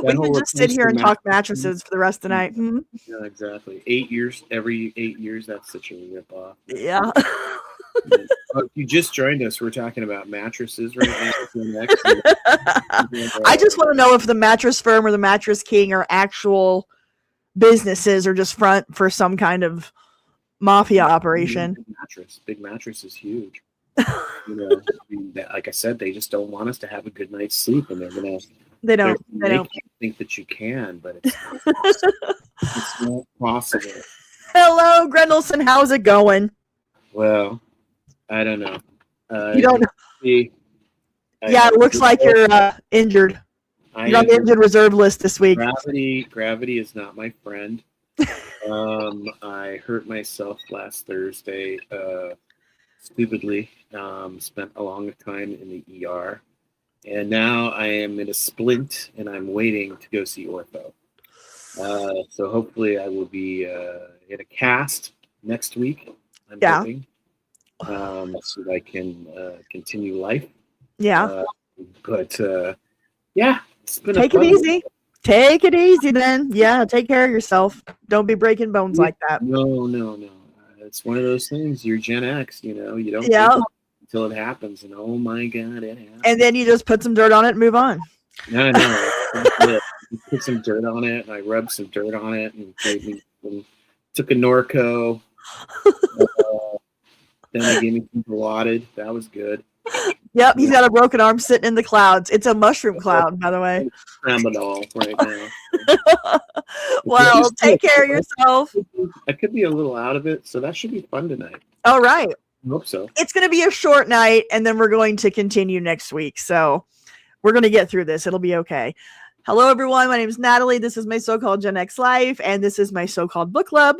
We can just sit here and talk mattress. mattresses for the rest of the night. Hmm? Yeah, exactly. 8 years, every 8 years, that's such a rip-off. Yeah. If you just joined us, we're talking about mattresses right now. I just want to know if the mattress firm or the mattress king are actual businesses or just front for some kind of mafia operation. Big mattress is huge. You know, I mean, like I said, they just don't want us to have a good night's sleep, and They don't. think that you can, but it's not possible. It's not possible. Hello, Grendelson. How's it going? Well, I don't know. You don't know? Yeah, it looks like you're injured. You're on the injured reserve list this week. Gravity is not my friend. I hurt myself last Thursday stupidly. Spent a long time in the ER. And now I am in a splint, and I'm waiting to go see ortho. So hopefully I will be in a cast next week, I'm hoping, so that I can continue life. Yeah. Yeah. It's been Take it easy. Take it easy then. Yeah, take care of yourself. Don't be breaking bones like that. No. It's one of those things. You're Gen X, you know. You don't think until it happens, and oh my God, it happens. And then you just put some dirt on it and move on. No. Put some dirt on it, and I rubbed some dirt on it, and took a Norco. Then they gave me some Dilaudid. That was good. Yep, he's got a broken arm sitting in the clouds. It's a mushroom cloud, by the way. Tramadol right now. Well, take care of yourself. I could be a little out of it, so that should be fun tonight. All right. I hope so. It's going to be a short night, and then we're going to continue next week. So we're going to get through this. It'll be okay. Hello, everyone. My name is Natalie. This is my so-called Gen X Life, and this is my so-called book club.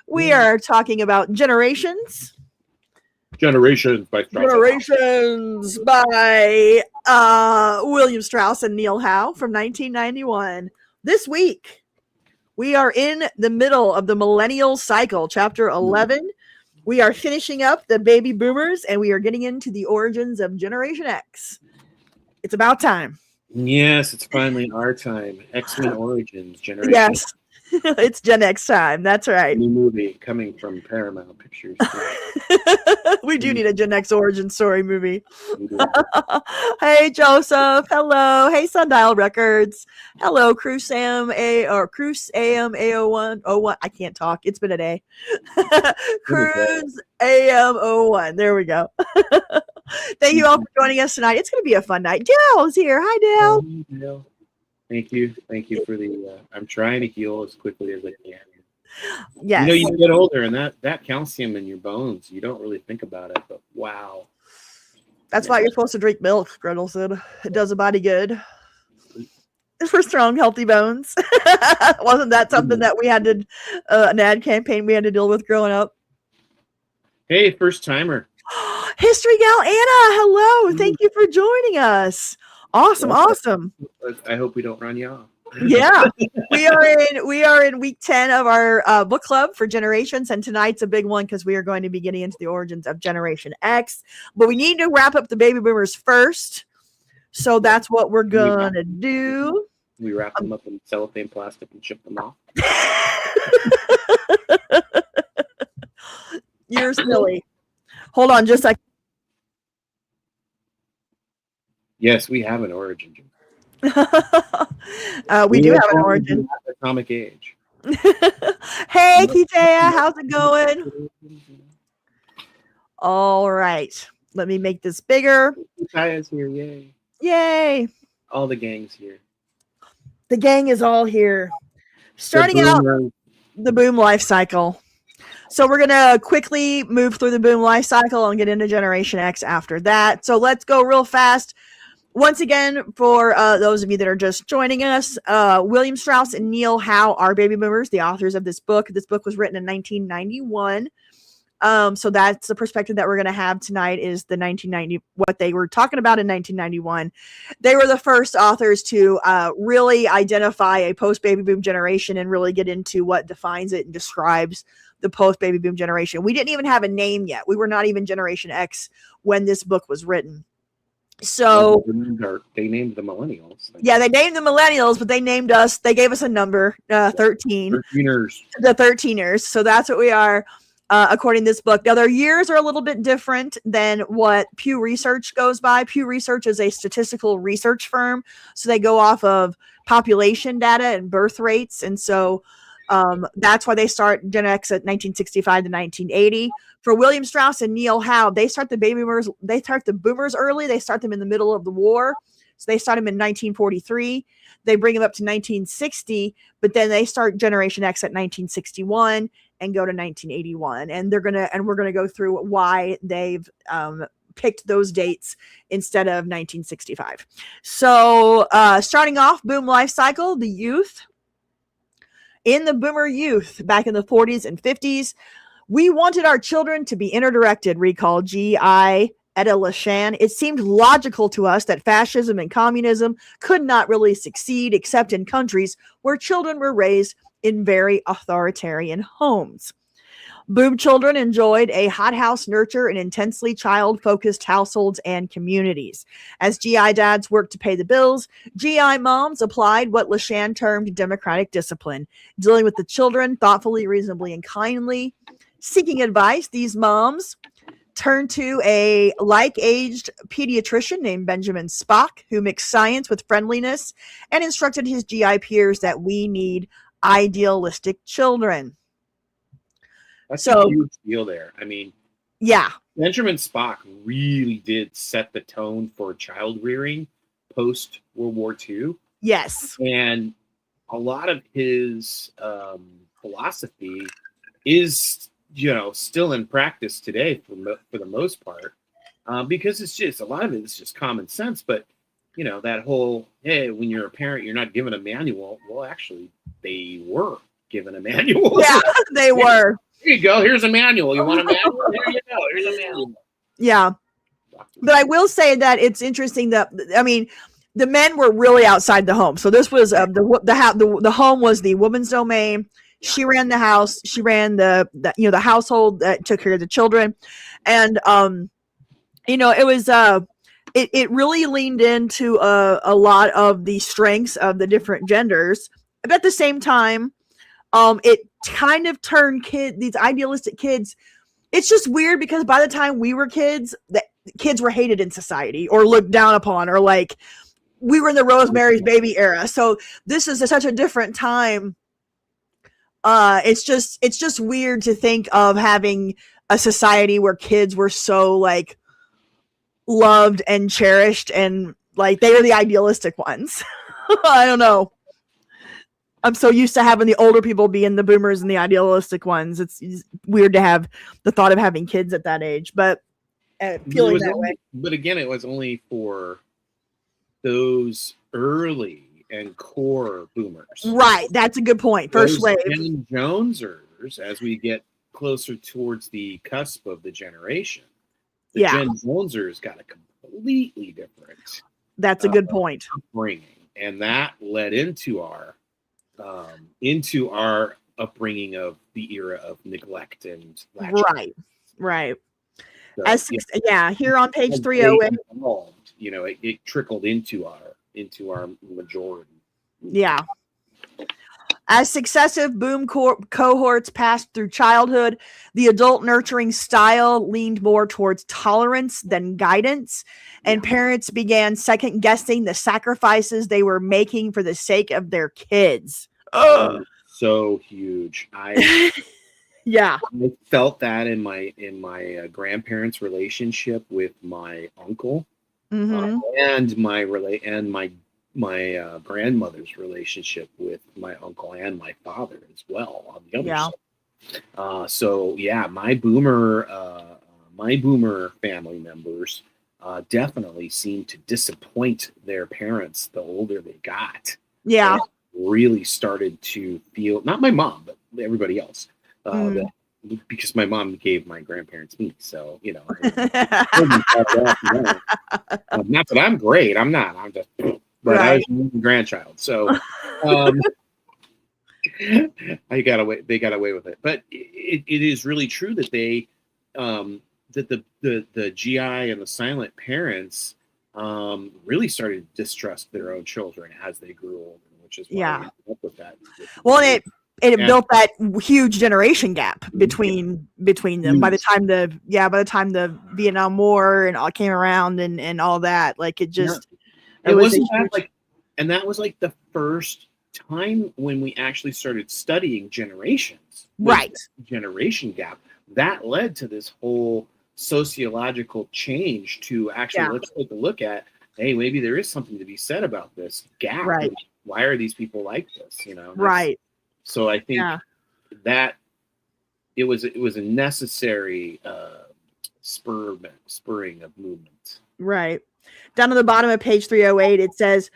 We are talking about Generations by William Strauss and Neil Howe from 1991. This week, we are in the middle of the millennial cycle, chapter 11. We are finishing up the baby boomers, and we are getting into the origins of Generation X. It's about time. Yes, it's finally our time. X-Men Origins, Generation Yes. X. It's Gen X time. That's right. New movie coming from Paramount Pictures. We do need a Gen X origin story movie. Hey, Joseph. Hello. Hey, Sundial Records. Hello, Cruise AM A01. I can't talk. It's been a day. Cruise AM 01. There we go. Thank you all for joining us tonight. It's going to be a fun night. Dale's here. Hi, Dale. Dale. Thank you for the. I'm trying to heal as quickly as I can. Yes. You know, you get older, and that calcium in your bones, you don't really think about it, but wow. That's why you're supposed to drink milk, Gretel said. It does a body good. It's for strong, healthy bones. Wasn't that something that we had to an ad campaign we had to deal with growing up? Hey, first timer. History gal Anna, hello. Thank you for joining us. Awesome. I hope we don't run you off. Yeah, we are in week 10 of our book club for Generations, and tonight's a big one because we are going to be getting into the origins of Generation X. But we need to wrap up the baby boomers first, so that's what we're gonna do. We wrap them up in cellophane plastic and ship them off. You're silly. Hold on, just a second. Yes, we have an origin. We do have an origin. Atomic age. Hey, Kitea, how's it going? All right. Let me make this bigger. Kitaya's here. Yay. Yay. All the gang's here. The gang is all here. Starting out the boom life cycle. So we're going to quickly move through the boom life cycle and get into Generation X after that. So let's go real fast. Once again, for those of you that are just joining us, William Strauss and Neil Howe are baby boomers, the authors of this book. This book was written in 1991. So that's the perspective that we're going to have tonight is the 1990, what they were talking about in 1991. They were the first authors to really identify a post-baby boom generation and really get into what defines it and describes the post-baby boom generation. We didn't even have a name yet. We were not even Generation X when this book was written. So they named the millennials. yeah, they named the millennials, but they named us. They gave us a number, 13. 13ers. The 13ers. So that's what we are, according to this book. Now, their years are a little bit different than what Pew Research goes by. Pew Research is a statistical research firm, so they go off of population data and birth rates, and so that's why they start Gen X at 1965 to 1980. For William Strauss and Neil Howe, they start the baby boomers. They start the boomers early. They start them in the middle of the war. So they start them in 1943. They bring them up to 1960, but then they start Generation X at 1961 and go to 1981. And we're gonna go through why they've picked those dates instead of 1965. So starting off, boom life cycle, the youth. In the boomer youth back in the 40s and 50s, we wanted our children to be interdirected, recalled G.I. Etta Lashan. It seemed logical to us that fascism and communism could not really succeed except in countries where children were raised in very authoritarian homes. Boom children enjoyed a hothouse nurture in intensely child-focused households and communities. As GI dads worked to pay the bills, GI moms applied what Lashan termed democratic discipline, dealing with the children thoughtfully, reasonably, and kindly. Seeking advice, these moms turned to a like-aged pediatrician named Benjamin Spock, who mixed science with friendliness and instructed his GI peers that we need idealistic children. That's a huge deal there. I mean, yeah, Benjamin Spock really did set the tone for child rearing post World War II. Yes. And a lot of his philosophy is, still in practice today for the most part, because it's just, a lot of it is just common sense. But, that whole, hey, when you're a parent, you're not given a manual. Well, actually, they were given a manual. Yeah, they were. Here you go. Here's a manual. You want a manual? Here you go. Here's a manual. Yeah. But I will say that it's interesting that, I mean, the men were really outside the home. So this was the home was the woman's domain. She ran the house. She ran the household that took care of the children. And, it was, it really leaned into a lot of the strengths of the different genders. But at the same time, it kind of turned these idealistic kids. It's just weird because by the time we were kids, the kids were hated in society or looked down upon, or like we were in the Rosemary's Baby era. So this is such a different time. It's just weird to think of having a society where kids were so like loved and cherished and like they were the idealistic ones. I don't know. I'm so used to having the older people being the boomers and the idealistic ones. It's weird to have the thought of having kids at that age, but feeling that way. But again, it was only for those early and core boomers. Right. That's a good point. First wave. Gen Jonesers, as we get closer towards the cusp of the generation, the Gen Jonesers got a completely different. That's a good point. Upbringing, and that led into our upbringing of the era of neglect and right. So, here on page 308, it trickled into our majority. Yeah. As successive boom cohorts passed through childhood, the adult nurturing style leaned more towards tolerance than guidance, and parents began second guessing the sacrifices they were making for the sake of their kids. So huge. I felt that in my grandparents' relationship with my uncle, and my grandmother's relationship with my uncle and my father as well on the other side. My boomer family members definitely seemed to disappoint their parents the older they got. Yeah. Really started to feel, not my mom, but everybody else, because my mom gave my grandparents me. So, not that I'm great. I'm not. I'm just, but I was a grandchild. So they got away with it. But it is really true that they, that the GI and the silent parents really started to distrust their own children as they grew older, which is why we ended up with that. Well, it built that huge generation gap between them. By the time the Vietnam War and all came around and all that, like it just it wasn't that like, and that was like the first time when we actually started studying generations, right? Generation gap that led to this whole sociological change to actually let's take a look at, hey, maybe there is something to be said about this gap. Right. Why are these people like this? You know, right. So I think that it was a necessary spurring of movement. Right. Down at the bottom of page 308, it says,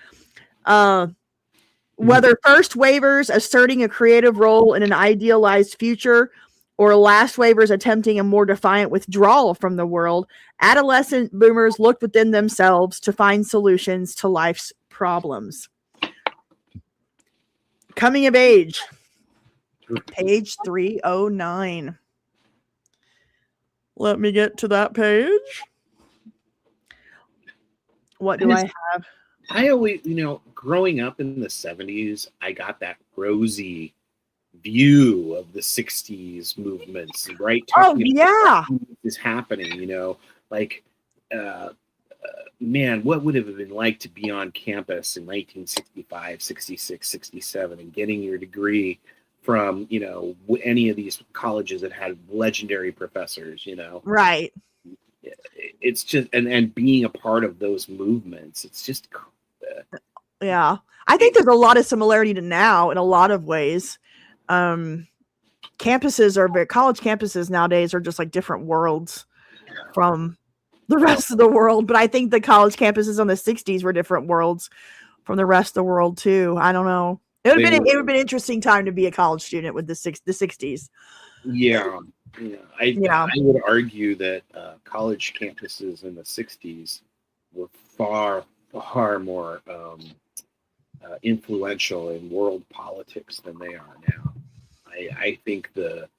whether first waivers asserting a creative role in an idealized future or last waivers attempting a more defiant withdrawal from the world, adolescent boomers looked within themselves to find solutions to life's problems. Coming of age. Page 309. Let me get to that page. What do I have? I always, growing up in the 70s, I got that rosy view of the 60s movements, right? What is happening, like, man, what would it have been like to be on campus in 1965, 66, 67 and getting your degree from, any of these colleges that had legendary professors, Right. It's just, and being a part of those movements, it's just, yeah. I think there's a lot of similarity to now in a lot of ways. College campuses nowadays are just like different worlds from the rest of the world. But I think the college campuses on the 60s were different worlds from the rest of the world too. I don't know. It would have been an interesting time to be a college student with the 60s. Yeah. I would argue that college campuses in the 60s were far, far more influential in world politics than they are now. I think the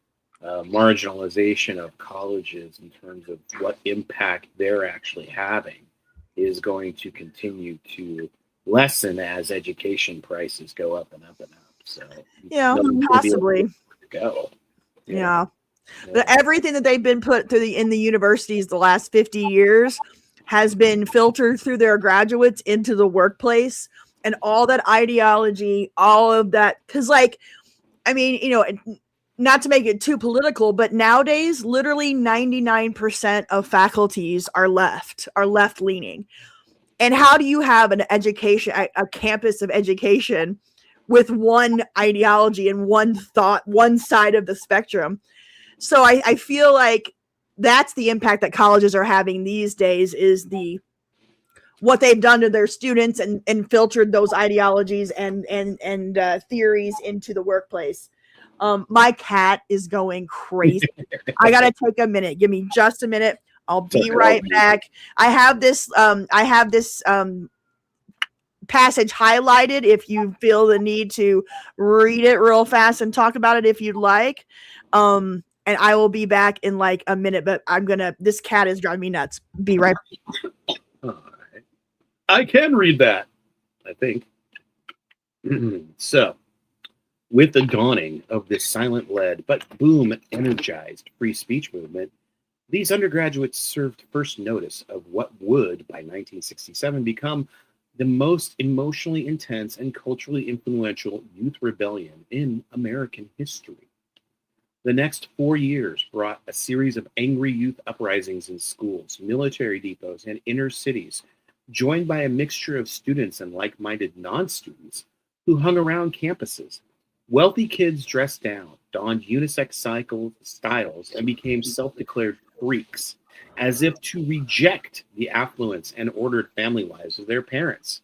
marginalization of colleges in terms of what impact they're actually having is going to continue to lessen as education prices go up and up and up. So possibly. Go. Yeah. But everything that they've been put through in the universities the last 50 years has been filtered through their graduates into the workplace, and all that ideology, all of that. Because, not to make it too political, but nowadays, literally 99% of faculties are left leaning. And how do you have an education, a campus of education with one ideology and one thought, one side of the spectrum? So I feel like that's the impact that colleges are having these days, is what they've done to their students and filtered those ideologies and theories into the workplace. My cat is going crazy. I gotta take a minute. Give me just a minute. I'll be right back. I have this passage highlighted if you feel the need to read it real fast and talk about it if you'd like. And I will be back in like a minute, but this cat is driving me nuts. Be right back. All right. I can read that, I think. So, with the dawning of this silent-led but boom-energized free speech movement, these undergraduates served first notice of what would, by 1967, become the most emotionally intense and culturally influential youth rebellion in American history. The next 4 years brought a series of angry youth uprisings in schools, military depots, and inner cities, joined by a mixture of students and like-minded non-students who hung around campuses. Wealthy kids dressed down, donned unisex styles, and became self-declared freaks, as if to reject the affluence and ordered family lives of their parents.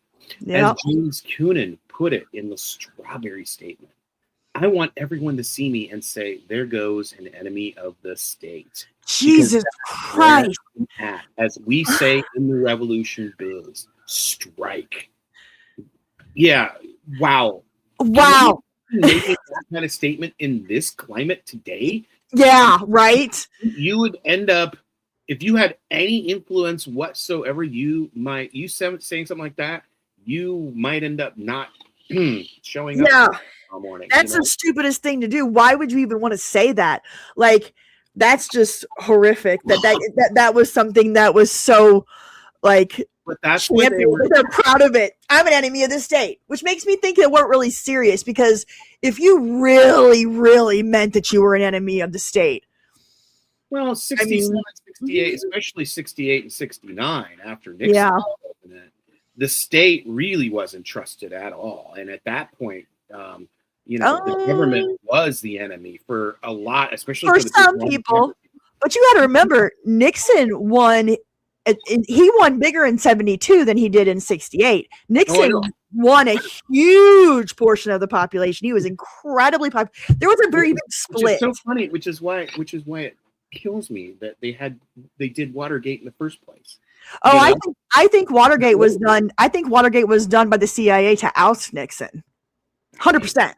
As James Coonan put it in the Strawberry Statement, I want everyone to see me and say, there goes an enemy of the state. Jesus Christ. As we say in the revolution biz, strike. Yeah. Wow. Wow. Making that kind of statement in this climate today? Yeah, right. You would end up if you had any influence whatsoever, saying something like that, you might end up not showing up tomorrow morning. That's the stupidest thing to do. Why would you even want to say that? Like, that's just horrific. That was something that was so like. But that's what they're proud of it. I'm an enemy of the state, which makes me think they weren't really serious, because if you really, really meant that you were an enemy of the state. Well, 67, 68, especially 68 and 69 after Nixon, the state really wasn't trusted at all. And at that point, the government was the enemy for a lot, especially for some people. But you got to remember, Nixon won. He won bigger in 72 than he did in 68. Nixon won a huge portion of the population. He was incredibly popular. There was a very big split. Which is so funny, which is why it kills me that they did Watergate in the first place. Oh, I think Watergate was done. I think Watergate was done by the CIA to oust Nixon. 100%.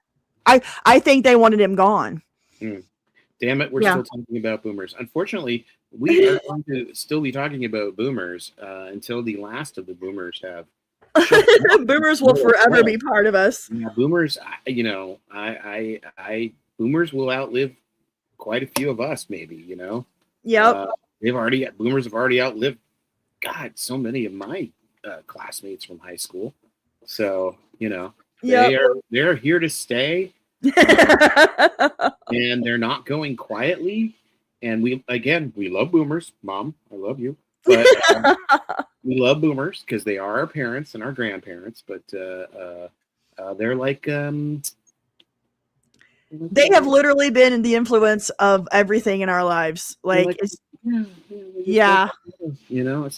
I think they wanted him gone. Damn it, we're still talking about boomers. Unfortunately, we are going to still be talking about boomers until the last of the boomers have. Boomers will forever be part of us. Yeah, boomers. Boomers will outlive quite a few of us, maybe. Yep. Boomers have already outlived, God, so many of my classmates from high school. So they're here to stay. And they're not going quietly, and we love boomers. Mom, I love you, but we love boomers because they are our parents and our grandparents, but they're like they have literally been in the influence of everything in our lives. It's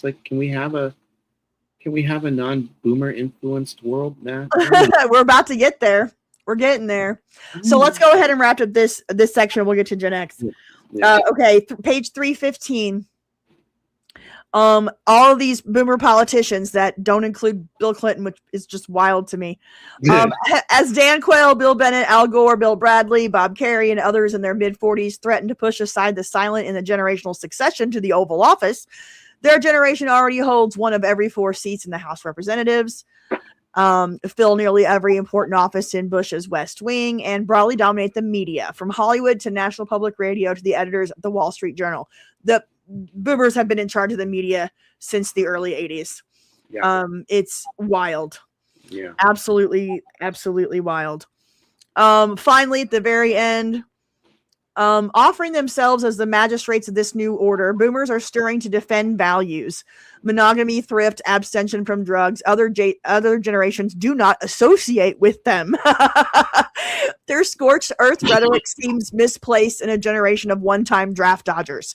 like, can we have a non-boomer influenced world now? We're about to get there. We're getting there. So let's go ahead and wrap up this section. We'll get to Gen X. Okay, page 315. All of these boomer politicians that don't include Bill Clinton, which is just wild to me. As Dan Quayle, Bill Bennett, Al Gore, Bill Bradley, Bob Kerrey, and others in their mid-40s threatened to push aside the silent in the generational succession to the Oval Office, their generation already holds one of every 4 seats in the House of Representatives, fill nearly every important office in Bush's West Wing, and broadly dominate the media, from Hollywood to National Public Radio to the editors of the Wall Street Journal. The boomers have been in charge of the media since the early 80s. It's wild. Absolutely wild. Finally, at the very end, offering themselves as the magistrates of this new order, boomers are stirring to defend values: monogamy, thrift, abstention from drugs. Other generations do not associate with them. Their scorched earth rhetoric seems misplaced in a generation of one-time draft dodgers.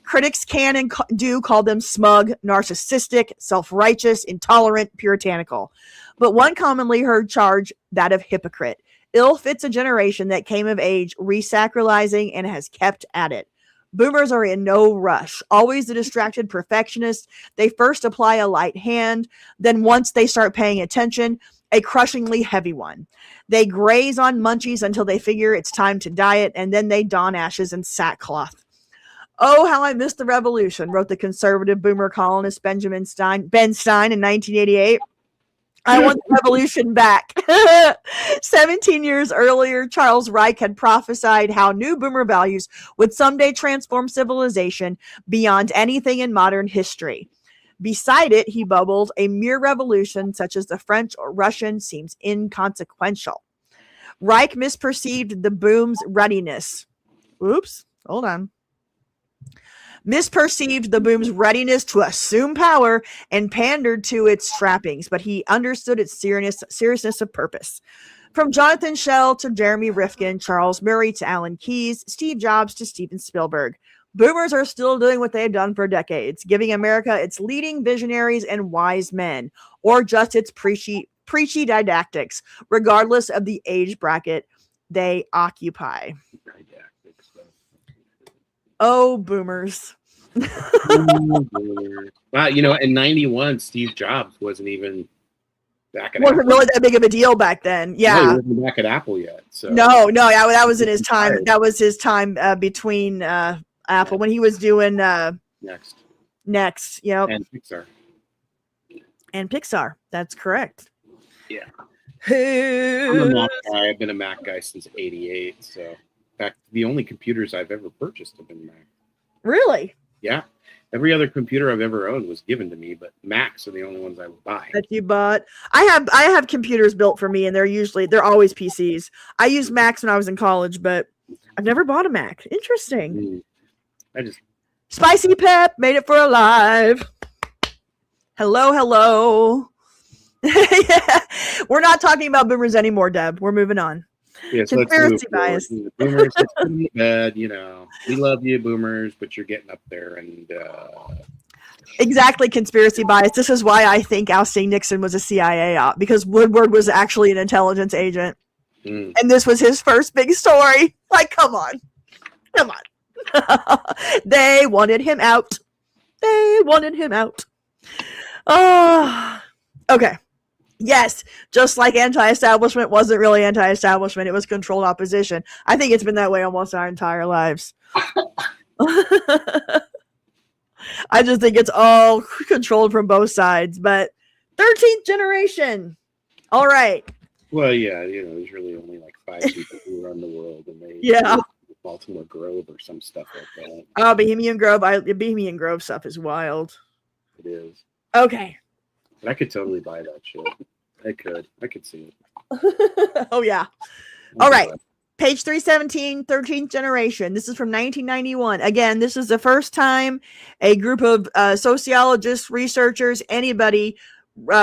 Critics can and do call them smug, narcissistic, self-righteous, intolerant, puritanical. But one commonly heard charge, that of hypocrite, ill fits a generation that came of age resacralizing and has kept at it. Boomers are in no rush, always the distracted perfectionists. They first apply a light hand, then once they start paying attention, a crushingly heavy one. They graze on munchies until they figure it's time to diet, and then they don ashes and sackcloth. Oh, how I miss the revolution, wrote the conservative boomer columnist Ben Stein in 1988. I want the revolution back. 17 years earlier, Charles Reich had prophesied how new boomer values would someday transform civilization beyond anything in modern history. Beside it, he bubbled, a mere revolution such as the French or Russian seems inconsequential. Reich misperceived the boom's readiness. Misperceived the boom's readiness to assume power and pandered to its trappings, but he understood its seriousness of purpose. From Jonathan Schell to Jeremy Rifkin, Charles Murray to Alan Keyes, Steve Jobs to Steven Spielberg, boomers are still doing what they've done for decades, giving America its leading visionaries and wise men, or just its preachy didactics, regardless of the age bracket they occupy. Oh, boomers. Wow, in 91, Steve Jobs wasn't even back at Apple. Really that big of a deal back then. Yeah. No, he wasn't back at Apple yet. So. No, that was in his time. That was his time between Apple when he was doing Next. Next. Yep. And Pixar. And Pixar. That's correct. Yeah. I'm a Mac guy. I've been a Mac guy since '88. So, in fact, the only computers I've ever purchased have been Mac. Really? Yeah. Every other computer I've ever owned was given to me, but Macs are the only ones I would buy. That you bought. I have computers built for me, and they're always PCs. I used Macs when I was in college, but I've never bought a Mac. Interesting. Spicy Pep made it for alive. Hello. Yeah. We're not talking about boomers anymore, Deb. We're moving on. Yes, conspiracy bias. Boomers, it's bad, you know. We love you, boomers, but you're getting up there, and exactly, conspiracy bias. This is why I think ousting Nixon was a CIA op, because Woodward was actually an intelligence agent, and this was his first big story. Like, come on. They wanted him out. Oh, okay. Yes, just like anti-establishment wasn't really anti-establishment. It was controlled opposition. I think it's been that way almost our entire lives. I just think it's all controlled from both sides. But 13th generation. All right. Well, yeah, you know, there's really only like 5 people who run the world, and they Baltimore Grove or some stuff like that. Oh, Bohemian Grove. Bohemian Grove stuff is wild. It is. Okay. But I could totally buy that shit. I could see it. Oh, yeah. All right. Page 317, 13th generation. This is from 1991. Again, this is the first time a group of sociologists, researchers, anybody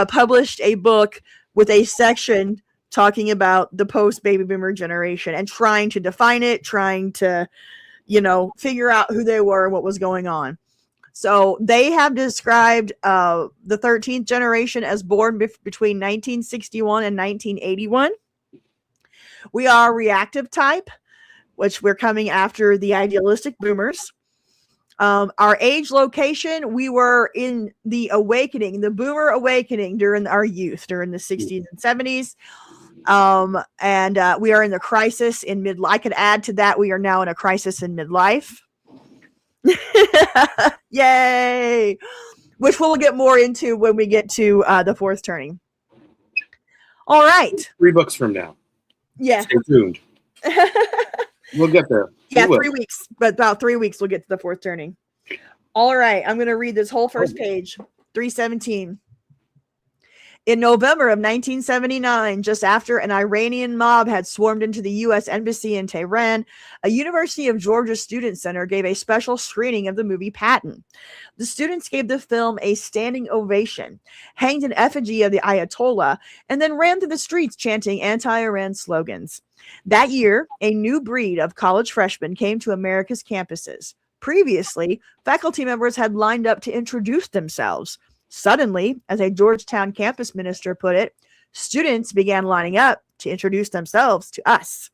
published a book with a section talking about the post-baby boomer generation and trying to define it, trying to, figure out who they were and what was going on. So they have described the 13th generation as born between 1961 and 1981. We are reactive type, which we're coming after the idealistic boomers. Our age location, we were in the awakening, the boomer awakening during our youth, during the 60s and 70s. And we are in the crisis in midlife. I could add to that, we are now in a crisis in midlife. Yay! Which we'll get more into when we get to the fourth turning. All right. 3 books from now. Yeah. Stay tuned. We'll get there. Yeah, 3 weeks. But about 3 weeks, we'll get to the fourth turning. All right. I'm going to read this whole first page. 317. In November of 1979, just after an Iranian mob had swarmed into the U.S. Embassy in Tehran, a University of Georgia Student Center gave a special screening of the movie Patton. The students gave the film a standing ovation, hanged an effigy of the Ayatollah, and then ran through the streets chanting anti-Iran slogans. That year, a new breed of college freshmen came to America's campuses. Previously, faculty members had lined up to introduce themselves. Suddenly, as a Georgetown campus minister put it, students began lining up to introduce themselves to us.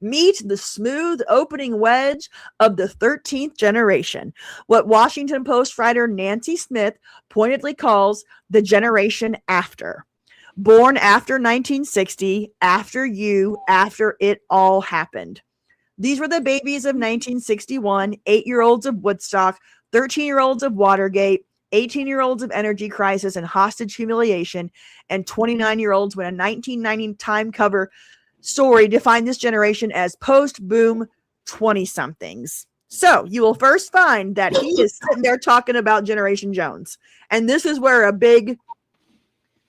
Meet the smooth opening wedge of the 13th generation, what Washington Post writer Nancy Smith pointedly calls the generation after. Born after 1960, after you, after it all happened. These were the babies of 1961, 8-year-olds of Woodstock, 13-year-olds of Watergate, 18-year-olds of energy crisis and hostage humiliation, and 29-year-olds when a 1990 Time cover story defined this generation as post-boom 20-somethings. So you will first find that he is sitting there talking about Generation Jones. And this is where a big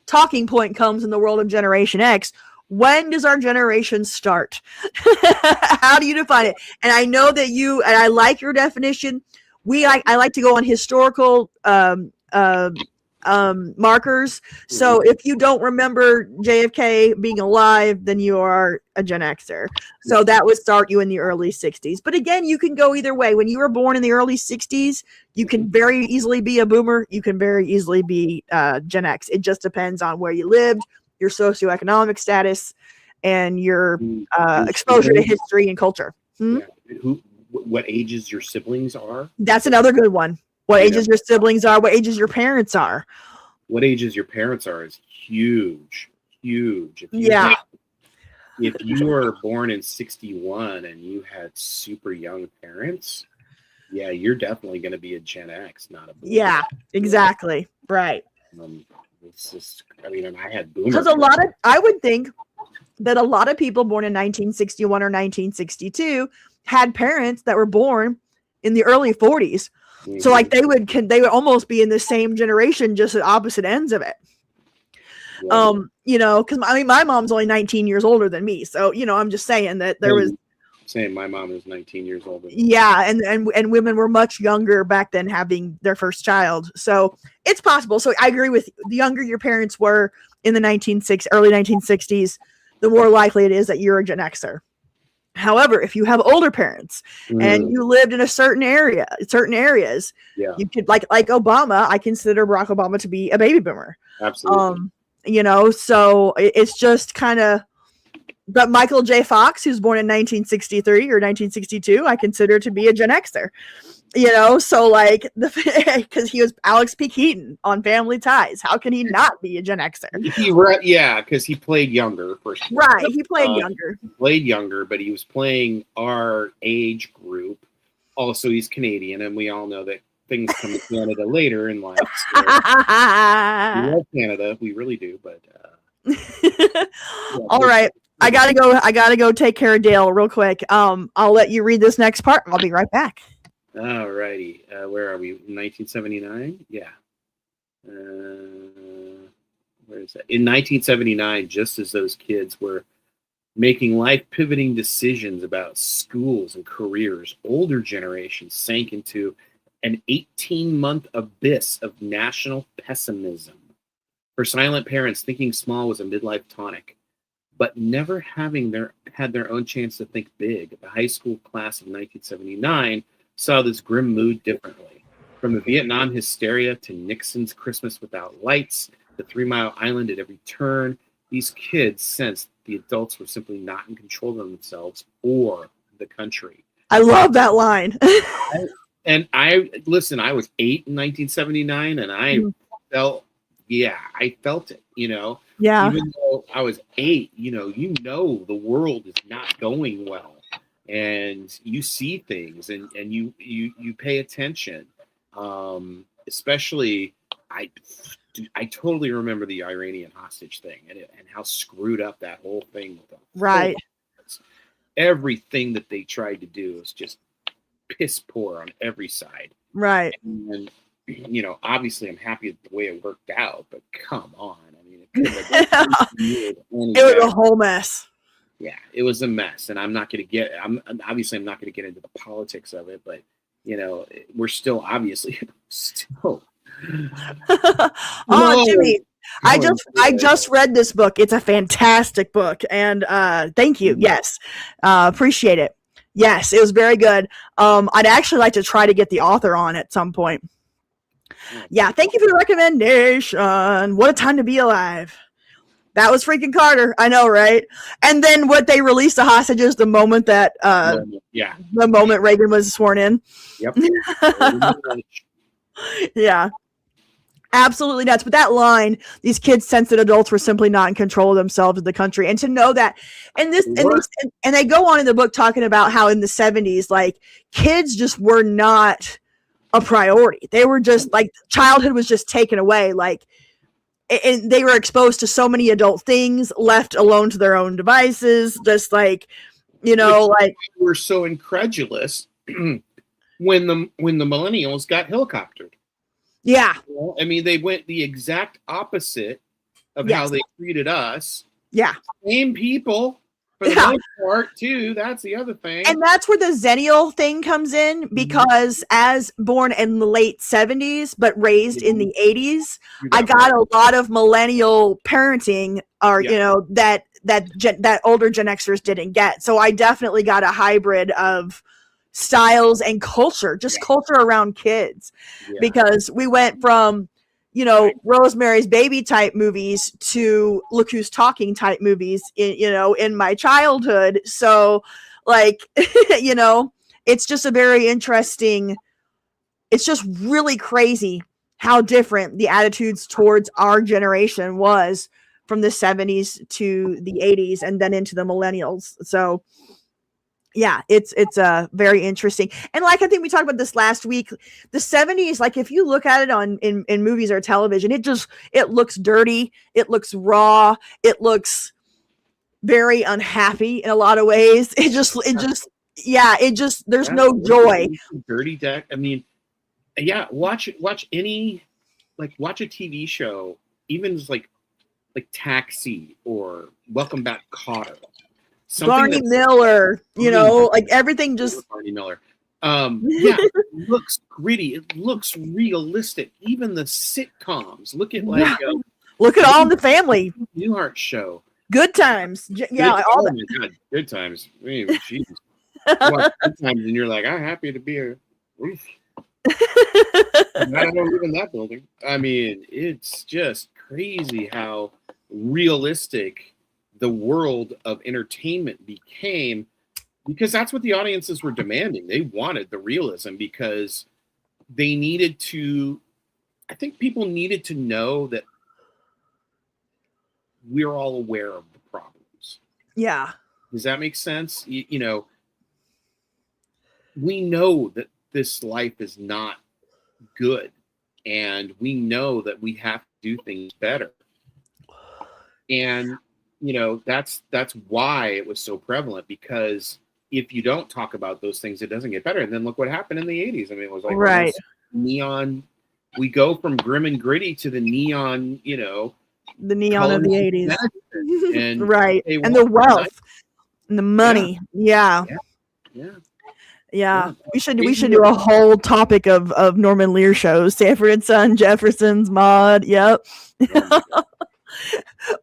talking point comes in the world of Generation X. When does our generation start? How do you define it? And I know that and I like your definition. I like to go on historical markers. So if you don't remember JFK being alive, then you are a Gen Xer. So that would start you in the early 60s. But again, you can go either way. When you were born in the early 60s, you can very easily be a boomer. You can very easily be Gen X. It just depends on where you lived, your socioeconomic status, and your exposure to history and culture. Yeah. What ages your siblings are? That's another good one. What ages your siblings are, what ages your parents are. What ages your parents are is huge. If you were born in 61 and you had super young parents, Yeah, you're definitely going to be a Gen X, not a boomer. Yeah, exactly. Right. It's just, I mean, and I had boomer. Because I would think that a lot of people born in 1961 or 1962 had parents that were born in the early 40s. Mm-hmm. So like they would almost be in the same generation, just at opposite ends of it. Yeah. You know, because I mean, my mom's only 19 years older than me. So, you know, I'm just saying that there was. Same. My mom is 19 years older. Yeah. And women were much younger back then having their first child. So it's possible. So I agree with you. The younger your parents were in the early 1960s, the more likely it is that you're a Gen Xer. However, if you have older parents and you lived in certain areas, you could like Obama, I consider Barack Obama to be a baby boomer. Absolutely. You know, so it's just kind of, but Michael J. Fox, who's born in 1963 or 1962, I consider to be a Gen Xer. You know, so like because he was Alex P. Keaton on Family Ties. How can he not be a Gen Xer? Yeah, because he played younger. Right, he played younger. He played younger, but he was playing our age group. Also, he's Canadian, and we all know that things come to Canada later in life. So we love Canada, we really do. But all right. I gotta go take care of Dale real quick. I'll let you read this next part. I'll be right back. All righty. Where are we? 1979? Yeah. Where is that? In 1979, just as those kids were making life pivoting decisions about schools and careers, older generations sank into an 18-month abyss of national pessimism. For silent parents, thinking small was a midlife tonic, but never having had their own chance to think big. The high school class of 1979 saw this grim mood differently. From the Vietnam hysteria to Nixon's Christmas without lights, the 3 Mile Island at every turn, these kids sensed the adults were simply not in control of themselves or the country. I love that line. I was 8 in 1979, and I felt it, you know. Yeah. Even though I was 8, you know the world is not going well. And you see things and you pay attention. Especially, I totally remember the Iranian hostage thing and how screwed up that whole thing was. Right. Everything that they tried to do was just piss poor on every side. Right. And you know, obviously, I'm happy with the way it worked out, but come on, I mean, it was a whole mess. Yeah, it was a mess, and I'm not going to get into the politics of it, but you know, we're still obviously Jimmy, I just read this book. It's a fantastic book, and thank you. Yes, appreciate it. Yes, it was very good. I'd actually like to try to get the author on at some point. Yeah, thank you for the recommendation. What a time to be alive. That was freaking Carter. I know, right? And then what they released the hostages the moment that the moment Reagan was sworn in. Yep. Yeah. Absolutely nuts. But that line, these kids sensed that adults were simply not in control of themselves in the country. And to know that, and they go on in the book talking about how in the 70s, like, kids just were not a priority. They were just like, childhood was just taken away. Like, and they were exposed to so many adult things, left alone to their own devices, just like, you know, like, we're so incredulous when the millennials got helicoptered. Yeah. You know, I mean, they went the exact opposite of how they treated us. Yeah. Same people for the most part, too. That's the other thing. And that's where the Zennial thing comes in, because as born in the late 70s, but raised in the 80s, I got a lot of millennial parenting, or, you know, that older Gen Xers didn't get. So I definitely got a hybrid of styles and culture, just culture around kids, because we went from, you know, Rosemary's Baby type movies to Look Who's Talking type movies, in my childhood. So, like, you know, it's just a very interesting, it's just really crazy how different the attitudes towards our generation was from the 70s to the 80s and then into the millennials. So Yeah, it's very interesting. And like I think we talked about this last week, the 70s, like if you look at it in movies or television, it looks dirty, it looks raw, it looks very unhappy in a lot of ways. There's no joy. Dirty Deck. I mean, yeah, watch any, like, watch a TV show, even like Taxi or Welcome Back, Kotter. Barney Miller, like everything just Barney Miller. Yeah, it looks gritty. It looks realistic. Even the sitcoms. Look at look at All in the Family. Newhart show. Good Times. Yeah, oh my God, Good Times. I mean, Jesus. Watch Good Times and you're like, I'm happy to be a roof. I don't live in that building. I mean, it's just crazy how realistic the world of entertainment became, because that's what the audiences were demanding. They wanted the realism because they needed to, I think people needed to know that we're all aware of the problems. Yeah. Does that make sense? You know, we know that this life is not good, and we know that we have to do things better. And you know, that's why it was so prevalent, because if you don't talk about those things, it doesn't get better. And then look what happened in the 80s. I mean, it was like right. Neon. We go from grim and gritty to the neon, you know, the neon of the 80s. And right. And the wealth and the money. Yeah. We should do a whole topic of Norman Lear shows. Sanford and Son, Jefferson's, Maude. Yep.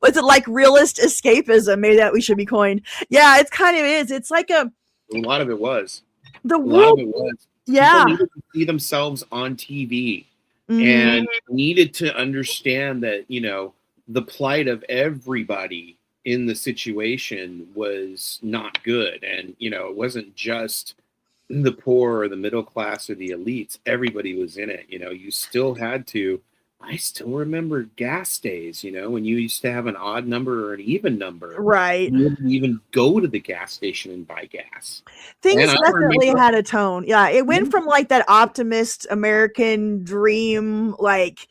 Was it like realist escapism? Maybe that we should be coined. Yeah, it kind of is. It's like a lot of it was. The world, yeah. People needed to see themselves on TV and needed to understand that, you know, the plight of everybody in the situation was not good. And, you know, it wasn't just the poor or the middle class or the elites. Everybody was in it. You know, you still had to. I still remember gas days, you know, when you used to have an odd number or an even number. Right. You wouldn't even go to the gas station and buy gas. Things definitely had a tone. Yeah. It went from like that optimist American dream, like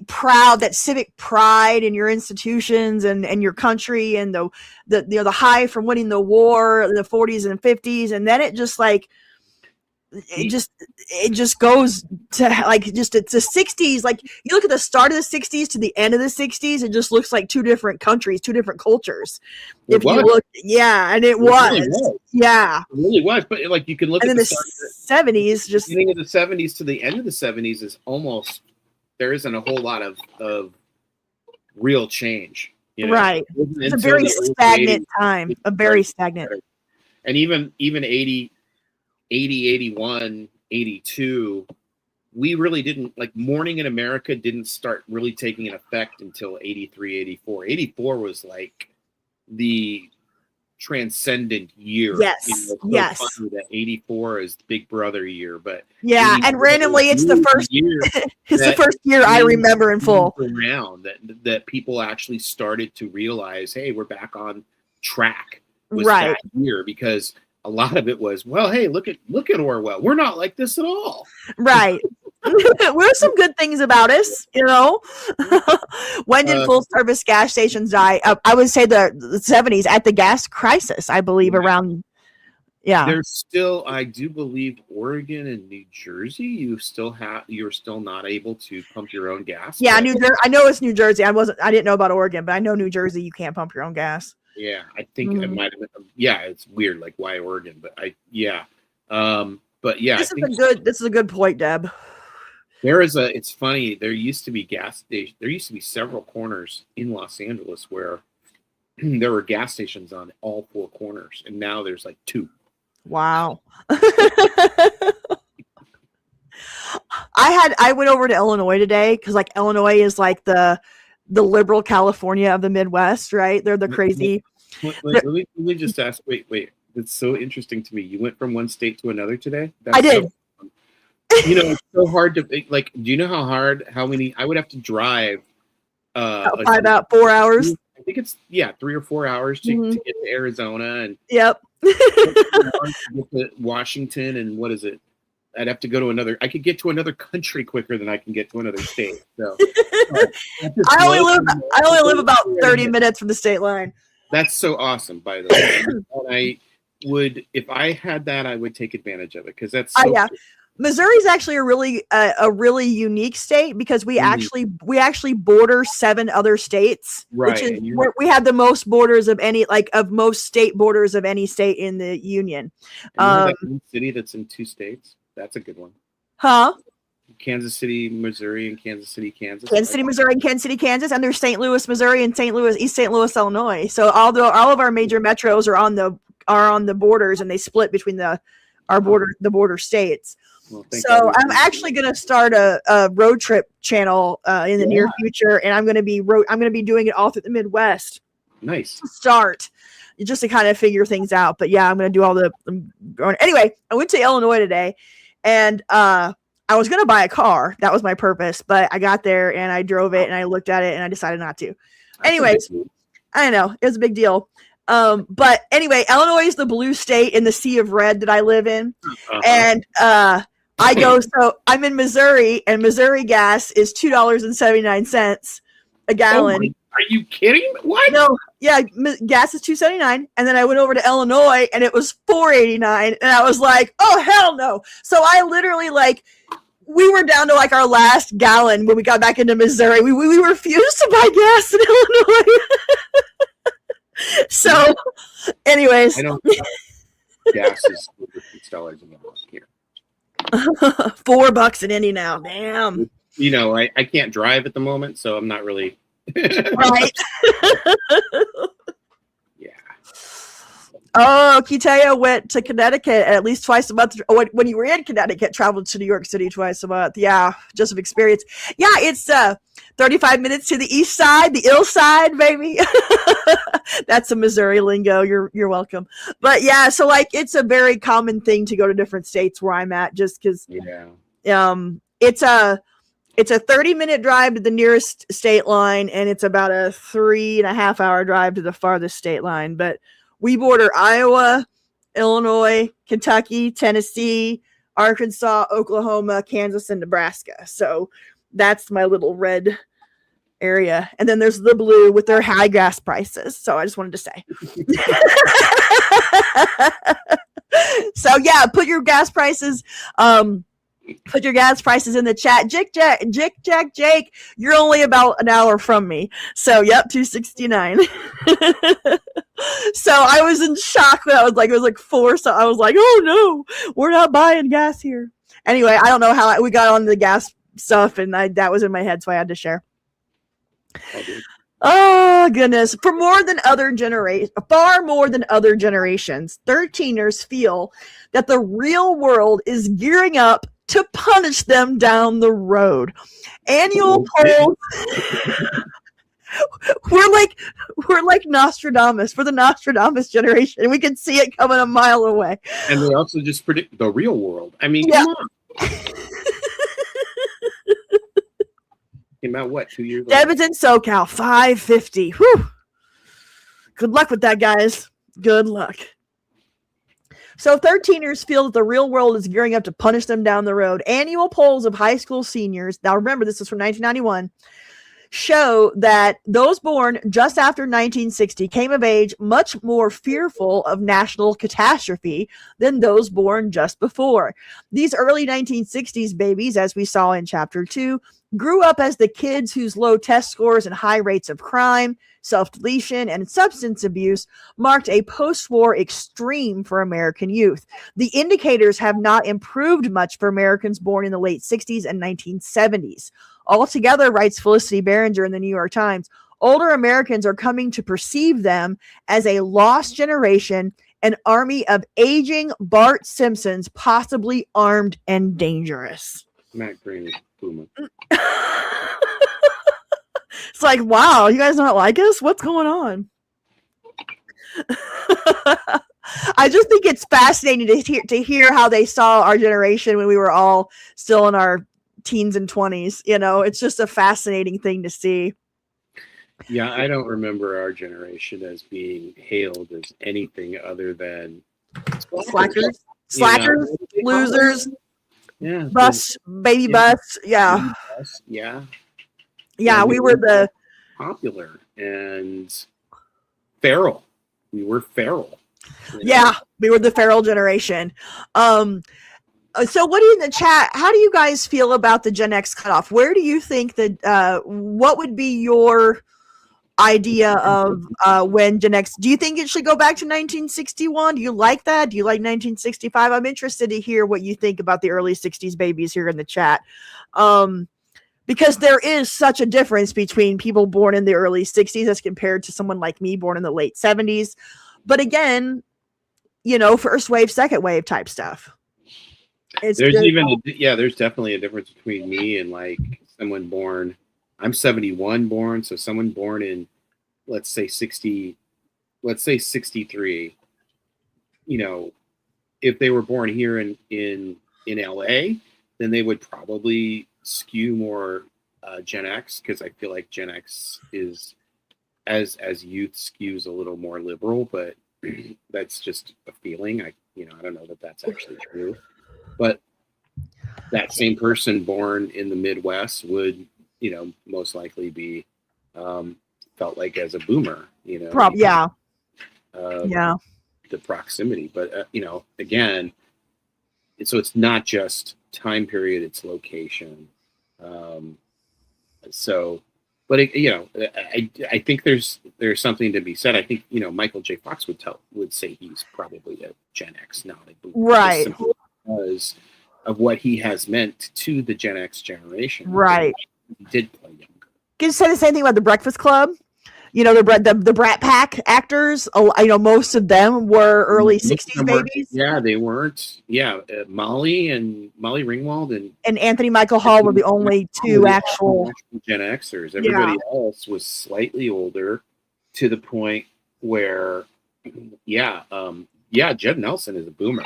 proud, that civic pride in your institutions and your country, and the high from winning the war in the 40s and 50s. And then it just like, it just goes to like, just it's the 60s. Like you look at the start of the 60s to the end of the 60s, it just looks like two different countries, two different cultures. And it was. Yeah, it really was. But like you can look at the 70s, just beginning of the 70s to the end of the 70s is almost, there isn't a whole lot of real change, you know? Right. It's a very stagnant time, very stagnant. And even 80, 81, 82, we really didn't, like, Morning in America didn't start really taking an effect until 83, 84. 84 was like the transcendend year. Yes. Yes. Funny that 84 is Big Brother year, but yeah, and randomly it's the first year. It's the first year I remember in full. Around that people actually started to realize, hey, we're back on track. Was right. That year, because a lot of it was, well, hey, look at Orwell. We're not like this at all. Right. There's some good things about us, you know. When did full service gas stations die? I would say the 70s, at the gas crisis, I believe, around. Yeah. There's still, I do believe, Oregon and New Jersey, you're still not able to pump your own gas. Yeah, New Jersey. I know it's New Jersey. I didn't know about Oregon, but I know New Jersey, you can't pump your own gas. Yeah, I think it might have been. Yeah, it's weird, like why Oregon, but but yeah, this is a good point, Deb. It's funny. There used to be gas stations. There used to be several corners in Los Angeles where there were gas stations on all four corners, and now there's like 2. Wow. I went over to Illinois today because like Illinois is like the liberal California of the Midwest, right? They're the crazy. Let me just ask. Wait. It's so interesting to me. You went from one state to another today? I did. You know, it's so hard to like. Do you know how many I would have to drive? About 4 hours. I think it's 3 or 4 hours to get to Arizona, and yep. Washington, and what is it? I'd have to go to another. I could get to another country quicker than I can get to another state. So I only live about 30 minutes from the state line. That's so awesome, by the way. And I would, if I had that, I would take advantage of it because that's so yeah. Cool. Missouri is actually a really unique state because we actually border 7 other states, right? Which is where we have the most borders of most state borders of any state in the union. That one city that's in 2 states. That's a good one. Huh? Kansas City, Missouri, and Kansas City, Kansas. Kansas City, Missouri, and Kansas City, Kansas, and there's St. Louis, Missouri, and East St. Louis, Illinois. So all of our major metros are on the borders, and they split between the border states. Well, so I'm actually going to start a road trip channel in the near future, and I'm going to be doing it all through the Midwest. Nice. To start, just to kind of figure things out. But yeah, I'm going to do all the. Anyway, I went to Illinois today, and I was going to buy a car. That was my purpose. But I got there and I drove it and I looked at it and I decided not to. Anyways, I know it was a big deal. But anyway, Illinois is the blue state in the sea of red that I live in. And so I'm in Missouri, and Missouri gas is $2.79 a gallon. Are you kidding? What? No, yeah, gas is $2.79, and then I went over to Illinois, and it was $4.89, and I was like, oh hell no! So I literally we were down to our last gallon when we got back into Missouri. We refused to buy gas in Illinois. So, anyways, I don't. Gas is $6 a gallon here. $4 in Indy now. Damn. I can't drive at the moment, so I'm not really. Right. Yeah. Oh, Kitaya went to Connecticut at least twice a month. When you were in Connecticut, traveled to New York City twice a month. Yeah, just of experience. Yeah, it's 35 minutes to the east side, the ill side, baby. That's a Missouri lingo. You're welcome. But yeah, so it's a very common thing to go to different states where I'm at, just because. Yeah. It's a 30-minute drive to the nearest state line, and it's about a 3.5-hour drive to the farthest state line. But we border Iowa, Illinois, Kentucky, Tennessee, Arkansas, Oklahoma, Kansas, and Nebraska. So that's my little red area. And then there's the blue with their high gas prices. So I just wanted to say. So yeah, put your gas prices in the chat. Jake, you're only about an hour from me. So yep, $2.69. So I was in shock that it was 4. So I was like, oh no, we're not buying gas here. Anyway, I don't know how we got on the gas stuff, and that was in my head, so I had to share. Oh goodness. Far more than other generations, 13ers feel that the real world is gearing up to punish them down the road. Annual polls. We're like Nostradamus. We're the Nostradamus generation, and we can see it coming a mile away. And they also just predict the real world. I mean, come on. Came out 2 years ago? Devin's in SoCal, 550. Whew. Good luck with that, guys. Good luck. So 13ers feel that the real world is gearing up to punish them down the road. Annual polls of high school seniors, now remember this is from 1991, show that those born just after 1960 came of age much more fearful of national catastrophe than those born just before. These early 1960s babies, as we saw in Chapter 2, grew up as the kids whose low test scores and high rates of crime, self-deletion, and substance abuse marked a post-war extreme for American youth. The indicators have not improved much for Americans born in the late 60s and 1970s. Altogether, writes Felicity Behringer in the New York Times, older Americans are coming to perceive them as a lost generation, an army of aging Bart Simpsons, possibly armed and dangerous. Matt Green is booming. It's like, wow, you guys not like us? What's going on? I just think it's fascinating to hear how they saw our generation when we were all still in our teens and 20s. It's just a fascinating thing to see. Yeah, I don't remember our generation as being hailed as anything other than slackers, losers, yeah, baby bus, yeah. Yeah, we were the popular and feral. We were feral. Yeah, we were the feral generation. So what do you in the chat? How do you guys feel about the Gen X cutoff? Where do you think that? What would be your idea of when Gen X? Do you think it should go back to 1961? Do you like that? Do you like 1965? I'm interested to hear what you think about the early 60s babies here in the chat. Because there is such a difference between people born in the early 60s as compared to someone like me born in the late 70s. But again, first wave, second wave type stuff. There's definitely a difference between me and like someone born. I'm 71 born, so someone born in, let's say 63. If they were born here in LA, then they would probably skew more Gen X, because I feel like Gen X is as youth skews a little more liberal, but that's just a feeling. I don't know that that's actually true. But that same person born in the Midwest would, most likely be felt like as a boomer, The proximity. But, again, so it's not just time period, it's location. But I think there's something to be said. I think, Michael J. Fox would say he's probably a Gen X, not a boomer. Right. Because of what he has meant to the Gen X generation. Right. He did play younger. Can you say the same thing about the Breakfast Club? The Brat Pack actors. Most of them were early 60s babies. They weren't. Molly Ringwald and Anthony Michael Hall were the only two actual Gen Xers. Everybody else was slightly older, to the point where, Judd Nelson is a boomer.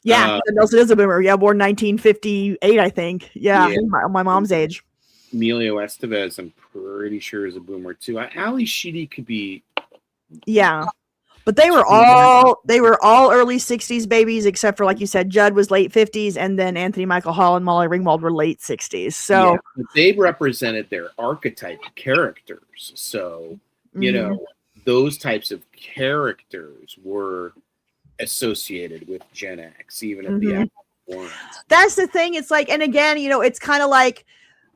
Judd Nelson is a boomer. Born 1958, I think. My mom's age. Emilio Estevez, I'm pretty sure, is a boomer too. Ali Sheedy could be. Yeah, but they were all early 60s babies, except for, like you said, Judd was late 50s, and then Anthony Michael Hall and Molly Ringwald were late 60s. So they represented their archetype characters. So those types of characters were associated with Gen X, even if the actual ones. That's the thing. It's like, and again, it's kind of like.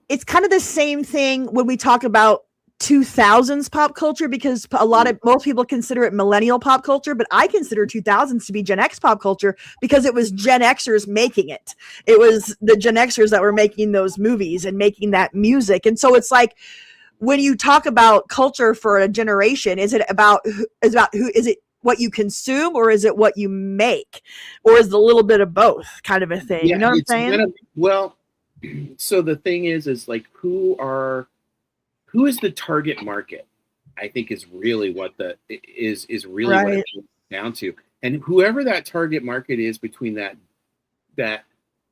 It's kind of the same thing when we talk about 2000s pop culture, because most people consider it millennial pop culture, but I consider 2000s to be Gen X pop culture, because it was Gen Xers making it. It was the Gen Xers that were making those movies and making that music. And so it's like, when you talk about culture for a generation, is it about who is it what you consume, or is it what you make, or is it a little bit of both kind of a thing? You know what I'm saying? So the thing is like, who is the target market? I think is really what what it comes down to. And whoever that target market is, between that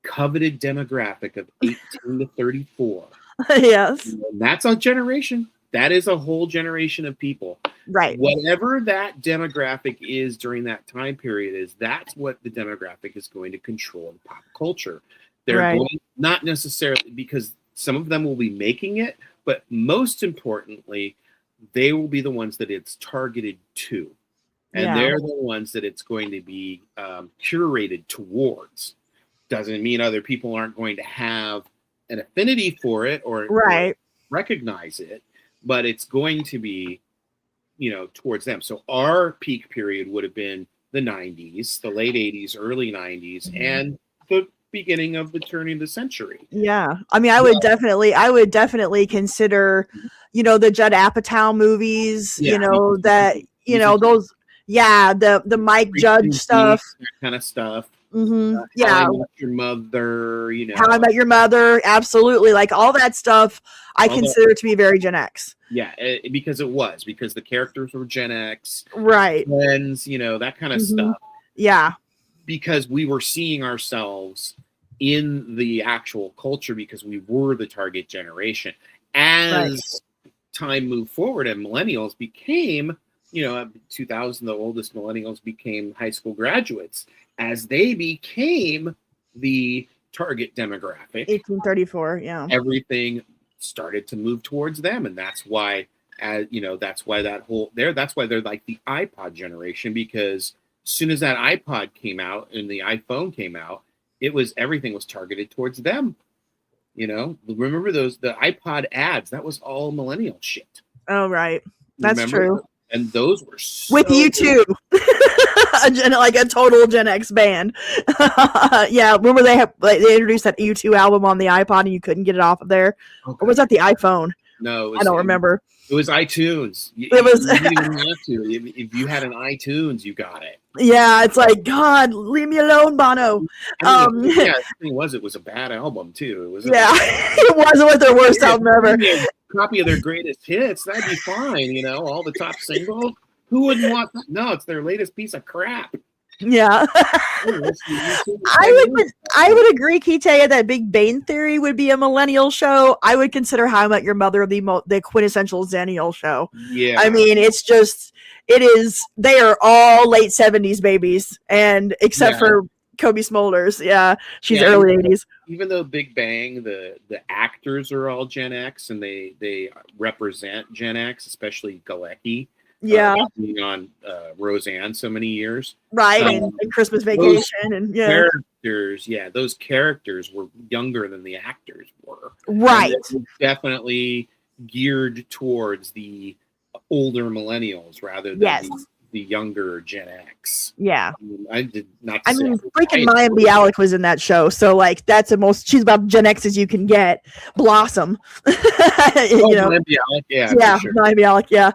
coveted demographic of 18 to 34. Yes. That's a generation. That is a whole generation of people. Right. Whatever that demographic is during that time period that's what the demographic is going to control pop culture. They're going, not necessarily because some of them will be making it, but most importantly, they will be the ones that it's targeted to. And they're the ones that it's going to be curated towards. Doesn't mean other people aren't going to have an affinity for it or recognize it, but it's going to be, towards them. So our peak period would have been the 90s, the late 80s, early 90s, and the beginning of the turn of the century. Yeah. I mean, I would definitely consider, the Judd Apatow movies, those, the Mike Judge stuff. That kind of stuff. Mm-hmm. How I Met Your Mother, How I Met Your Mother. Absolutely. Like all that stuff I consider to be very Gen X. Yeah, because the characters were Gen X. Right. Friends, that kind of stuff. Yeah. Because we were seeing ourselves in the actual culture, because we were the target generation. As time moved forward and millennials became 2000, the oldest millennials became high school graduates. As they became the target demographic, 1834, yeah. everything started to move towards them, and that's why, that's why they're like the iPod generation, because as soon as that iPod came out and the iPhone came out, everything was targeted towards them. Remember the iPod ads? That was all millennial shit. Oh, right. That's true. And those were so with U2, like a total Gen X band. Yeah, remember they introduced that U2 album on the iPod and you couldn't get it off of there, or was that the iPhone? No, I don't remember. It was iTunes. You didn't even have to. If you had an iTunes, you got it. Yeah, it's like, God, leave me alone, Bono. The thing was, it was a bad album too. It wasn't their worst album ever. Copy of their greatest hits, that'd be fine. All the top singles. Who wouldn't want that? No, it's their latest piece of crap. Yeah. I would agree, Kitaya, that Big Bang Theory would be a millennial show. I would consider How I Met Your Mother the quintessential Zennial show. Yeah. I mean, they are all late 70s babies, and except for Kobe Smulders. Yeah, she's early 80s. Even though Big Bang, the actors are all Gen X, and they represent Gen X, especially Galecki. Yeah, being on Roseanne so many years, right? And Christmas Vacation, and those characters were younger than the actors were, right? Definitely geared towards the older millennials rather than the younger Gen X. Yeah, freaking Maya Bialik was in that show, so like that's she's about Gen X as you can get. Blossom, Maya Bialik, sure. Maya Bialik, yeah.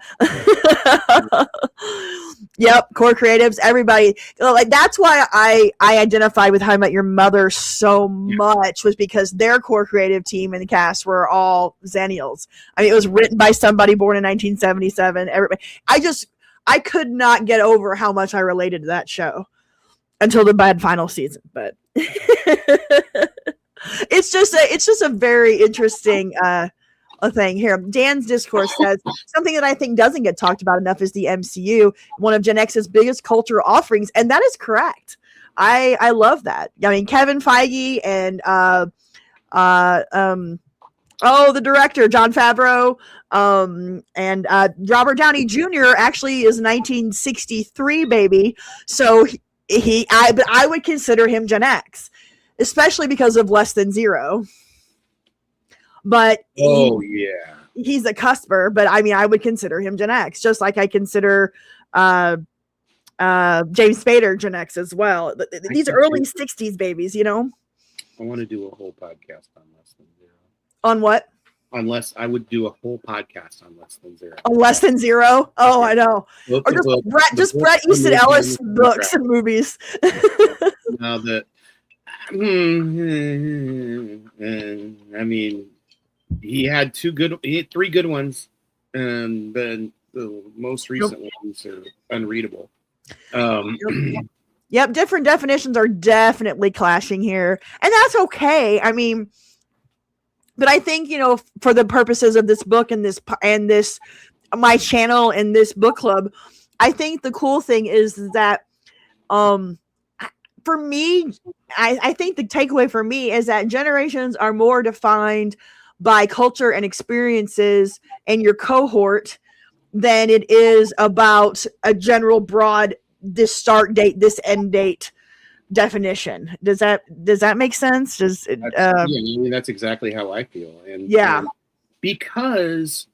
Yep, core creatives, everybody. Like that's why I identified with How I Met Your Mother so much, was because their core creative team and the cast were all Zennials. I mean, it was written by somebody born in 1977. Everybody, I could not get over how much I related to that show until the bad final season. But it's just a very interesting thing here. Dan's Discourse says something that I think doesn't get talked about enough is the MCU, one of Gen X's biggest cultural offerings, and that is correct. I love that. I mean, Kevin Feige and the director Jon Favreau, and Robert Downey Jr. actually is 1963 baby, so I would consider him Gen X, especially because of Less Than Zero. But he's a cusper. But I mean, I would consider him Gen X, just like I consider James Spader Gen X as well. These early 60s babies, I want to do a whole podcast on Less Than Zero. On what? I would do a whole podcast on Less Than Zero. On Less Than Zero? Oh, I know. Or just Bret Easton Ellis books and movies. Now I mean, he had three good ones, and then the most recent ones are unreadable. Yep, different definitions are definitely clashing here, and that's okay. I mean, but I think, for the purposes of this book and this my channel and this book club, I think the cool thing is that for me, I think the takeaway for me is that generations are more defined by culture and experiences and your cohort than it is about a general broad, this start date, this end date definition. Does that make sense? That's exactly how I feel. And because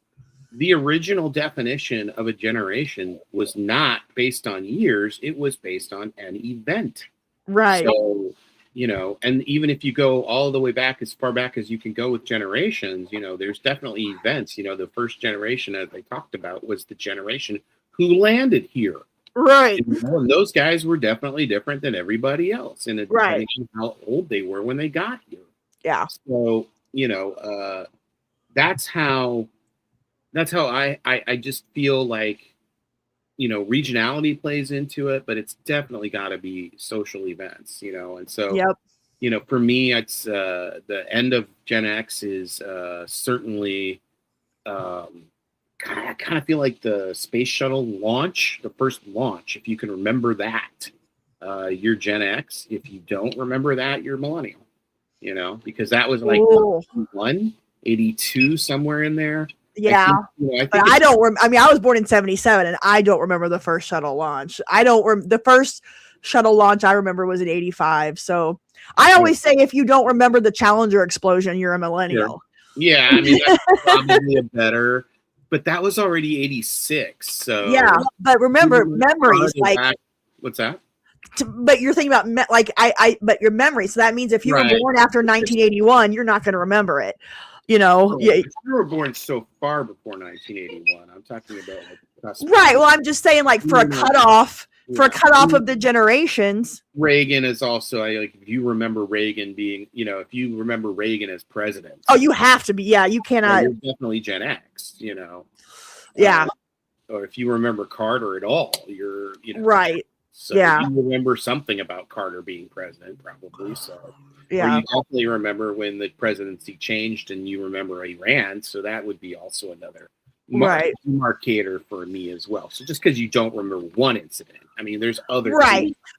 the original definition of a generation was not based on years, it was based on an event. Right. So, and even if you go all the way back, as far back as you can go with generations, there's definitely events. The first generation that they talked about was the generation who landed here. Right. And those guys were definitely different than everybody else. And depending on how old they were when they got here. Yeah. So, that's how I just feel like, regionality plays into it, but it's definitely got to be social events, and so, for me, it's the end of Gen X is certainly I kind of feel like the space shuttle launch, the first launch, if you can remember that, you're Gen X. If you don't remember that, you're millennial. You know, because that was like 82, somewhere in there. Yeah, but I don't. I mean, I was born in '77, and I don't remember the first shuttle launch. I don't. The first shuttle launch I remember was in '85. So I always say, if you don't remember the Challenger explosion, you're a millennial. Yeah, I mean, that's probably a better. But that was already '86. So yeah, but remember memories like what's that? But you're thinking about but your memory. So that means if you were born after 1981, you're not going to remember it. You know, you were born so far before 1981. I'm talking about right. Well, I'm just saying, like, for a cutoff of the generations. Reagan is also like, if you remember Reagan being, if you remember Reagan as president. Oh, you have to be. Yeah, you cannot. You're definitely Gen X. Yeah. Or if you remember Carter at all, you're right. So you remember something about Carter being president, probably. So yeah, or you definitely remember when the presidency changed, and you remember Iran. So that would be also another marcator for me as well. So just because you don't remember one incident, I mean, there's other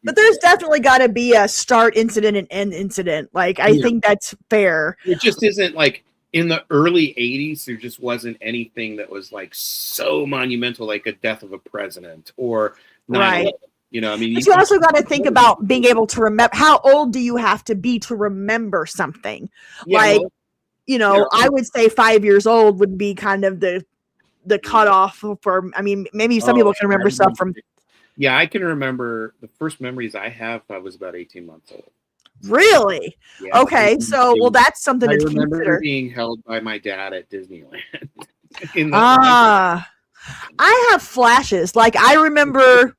but there's definitely got to be a start incident and end incident. Like I think that's fair. It just isn't like in the early '80s. There just wasn't anything that was like so monumental, like a death of a president or 9/11. I mean, but you also got to think about being able to remember. How old do you have to be to remember something? I would say 5 years old would be kind of the cutoff for. I mean, maybe some people can remember stuff from. Yeah, I can remember the first memories I have. I was about 18 months old. Really? Yeah, okay, so that's something to consider. I remember being held by my dad at Disneyland. I have flashes. Like I remember.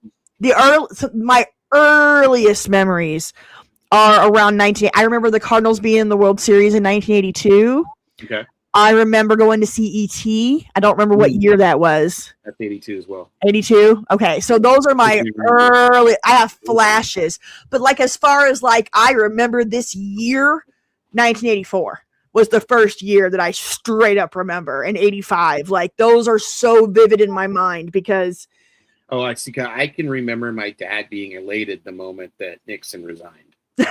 My earliest memories are around 19. I remember the Cardinals being in the World Series in 1982. Okay. I remember going to see E.T. I don't remember what year that was. That's 82 as well. 82? Okay. So those are my early. I have flashes. But like as far as like I remember this year, 1984 was the first year that I straight up remember. And 85. Like those are so vivid in my mind because. Oh, I see. I can remember my dad being elated the moment that Nixon resigned. That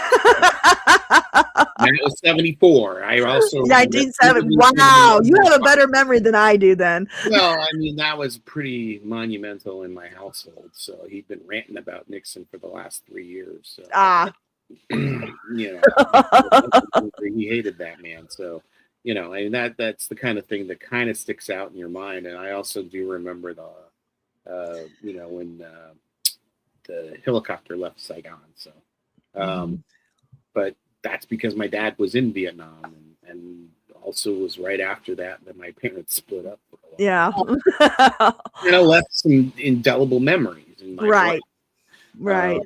was 74. I also 1970. Wow, you have a better memory than I do then. Well, I mean, that was pretty monumental in my household. So he'd been ranting about Nixon for the last 3 years. So. He hated that man. So, I mean, that's the kind of thing that kind of sticks out in your mind. And I also do remember when the helicopter left Saigon. So, but that's because my dad was in Vietnam and also was right after that my parents split up for a while. Yeah. Left some indelible memories in my life. Right.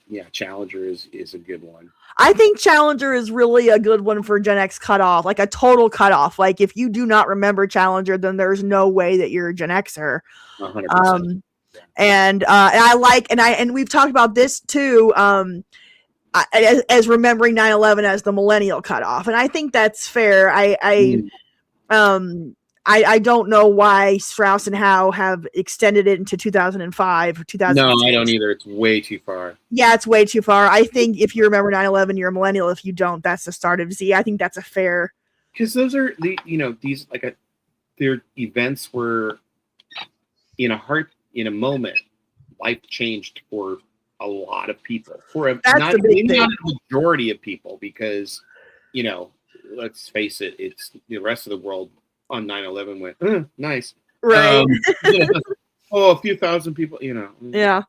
Yeah, Challenger is a good one. I think Challenger is really a good one for Gen X cutoff, like a total cutoff. Like if you do not remember Challenger, then there's no way that you're a Gen Xer. 100%. And I like, and we've talked about this too, as remembering 9/11 as the millennial cutoff, and I think that's fair. I don't know why Strauss and Howe have extended it into 2005 or 2006. No, I don't either. It's way too far. Yeah, it's way too far. I think if you remember 9/11, you're a millennial. If you don't, that's the start of Z. I think that's a fair. Because those are these their events were in a moment, life changed for a lot of people. Not a majority of people, because let's face it, it's the rest of the world on 9/11 went nice, right? A few thousand people, Yeah.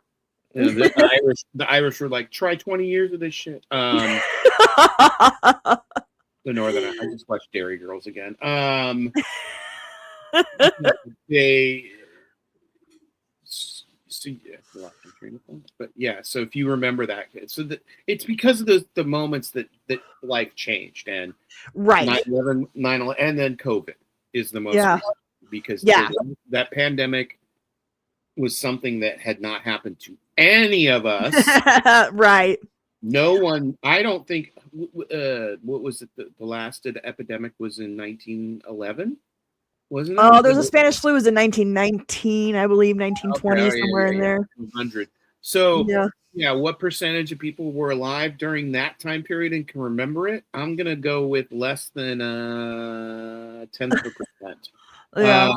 The Irish were like, try 20 years of this shit. The Northern, I just watched Dairy Girls again. So if you remember that, so that it's because of the moments that life changed, and right, 9/11, and then COVID is the most because that pandemic was something that had not happened to any of us. Right. No one. I don't think. What was it? The last epidemic was in 1911. wasn't it? Oh, there's a Spanish flu was in 1919, I believe, 1920, somewhere in there. 200. So, yeah, what percentage of people were alive during that time period and can remember it? I'm gonna go with less than 10%. Yeah.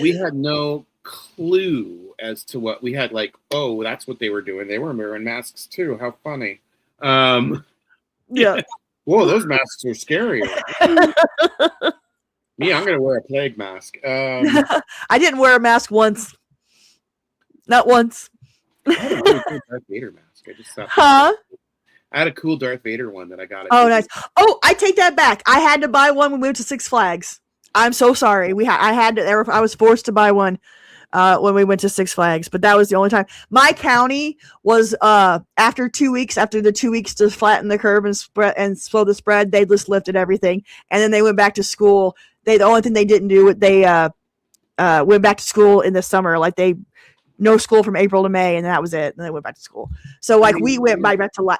We had no clue as to what we had. Like, oh, that's what they were doing. They were wearing masks too. How funny. Yeah. Whoa, those masks are scary. Me, I'm gonna wear a plague mask. I didn't wear a mask once. Not once. I had a really cool Darth Vader mask. I just thought. Huh? I had a cool Darth Vader one that I got. Oh, nice. Oh, I take that back. I had to buy one when we went to Six Flags. I'm so sorry. I was forced to buy one when we went to Six Flags, but that was the only time. My county was after 2 weeks, after the 2 weeks to flatten the curve and spread and slow the spread, they just lifted everything, and then they went back to school. The only thing they didn't do, they went back to school in the summer, like no school from April to May, and that was it. And they went back to school. So like we went back to life.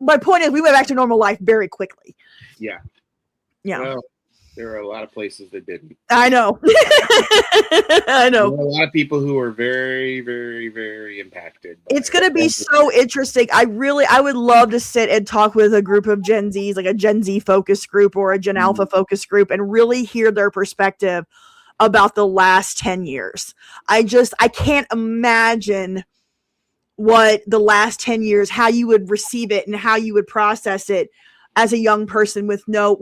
My point is, we went back to normal life very quickly. Yeah. Yeah. Well, there are a lot of places that didn't. I know. I know. There are a lot of people who are very, very, very impacted. It's going to be so interesting. I would love to sit and talk with a group of Gen Zs, like a Gen Z focus group or a Gen Alpha focus group, and really hear their perspective about the last 10 years. I can't imagine what the last 10 years, how you would receive it and how you would process it as a young person with no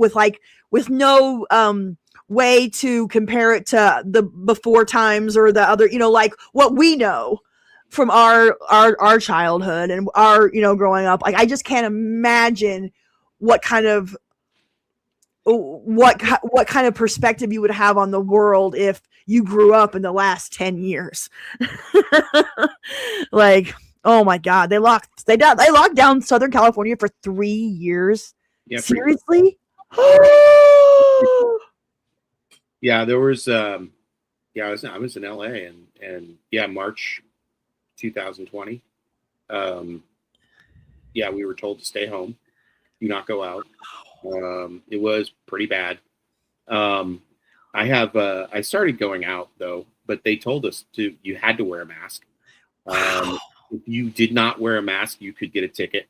way to compare it to the before times or the other, like what we know from our childhood and our, growing up. Like, I just can't imagine what kind of perspective you would have on the world if you grew up in the last 10 years. Like, oh my God, they locked down Southern California for 3 years. Yeah, seriously? Yeah, there was I was in LA and March 2020. We were told to stay home, do not go out. It was pretty bad. I started going out though, but they told us you had to wear a mask. If you did not wear a mask, you could get a ticket.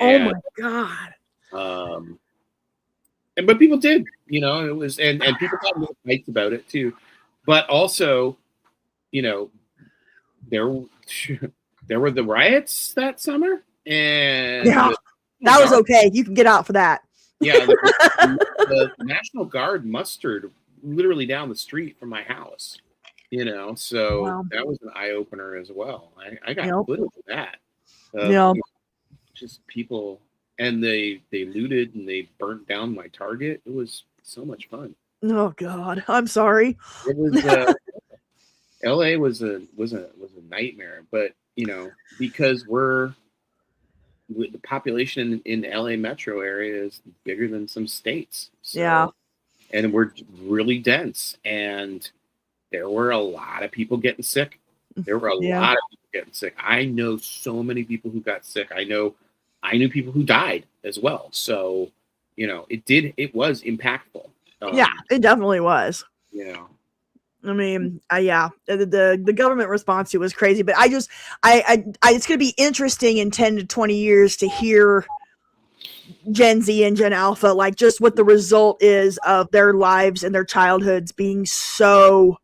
Oh my God. But people did, it was, and people got little fights about it too. But also, there were the riots that summer, and that was okay. You can get out for that. Yeah, the National Guard mustered literally down the street from my house, so wow. That was an eye opener as well. I got footage of that. Just people, and they looted and they burnt down my Target. It was so much fun. Oh God, I'm sorry. It was LA was a nightmare, but because the population in LA metro area is bigger than some states. So, and we're really dense, and there were a lot of people getting sick. There were a lot of people getting sick. I know so many people who got sick. I knew people who died as well. So, it was impactful. It definitely was. I mean, the government response to it was crazy, but it's going to be interesting in 10 to 20 years to hear Gen Z and Gen Alpha, like just what the result is of their lives and their childhoods being so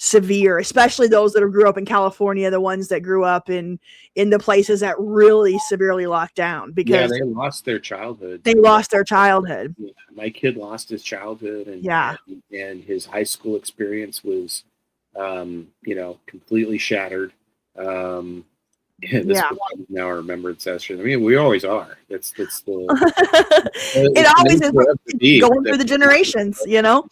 severe, especially those that grew up in California, the ones that grew up in the places that really severely locked down, because they lost their childhood. Yeah, my kid lost his childhood, and his high school experience was completely shattered. This was now a remembered session. I mean, we always are. That's the it always is going through the generations, and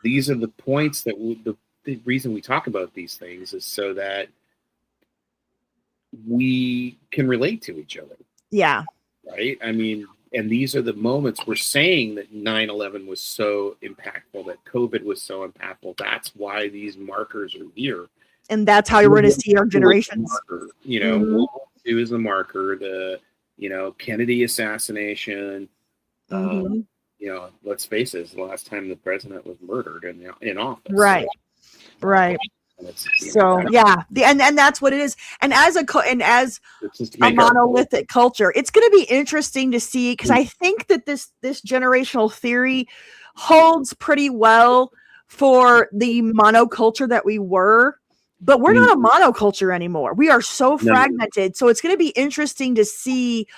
these are the points that the reason we talk about these things is so that we can relate to each other. Yeah. Right. I mean, and these are the moments we're saying that 9/11 was so impactful, that COVID was so impactful. That's why these markers are here. And that's how we're going to see our generations. World War II is the marker. Kennedy assassination. Mm-hmm. Let's face it, it's the last time the president was murdered in office. Right. Right. So and that's what it is. And as a monolithic culture, it's going to be interesting to see, because I think that this generational theory holds pretty well for the monoculture that we were, but we're not a monoculture anymore. We are so fragmented. So it's going to be interesting to see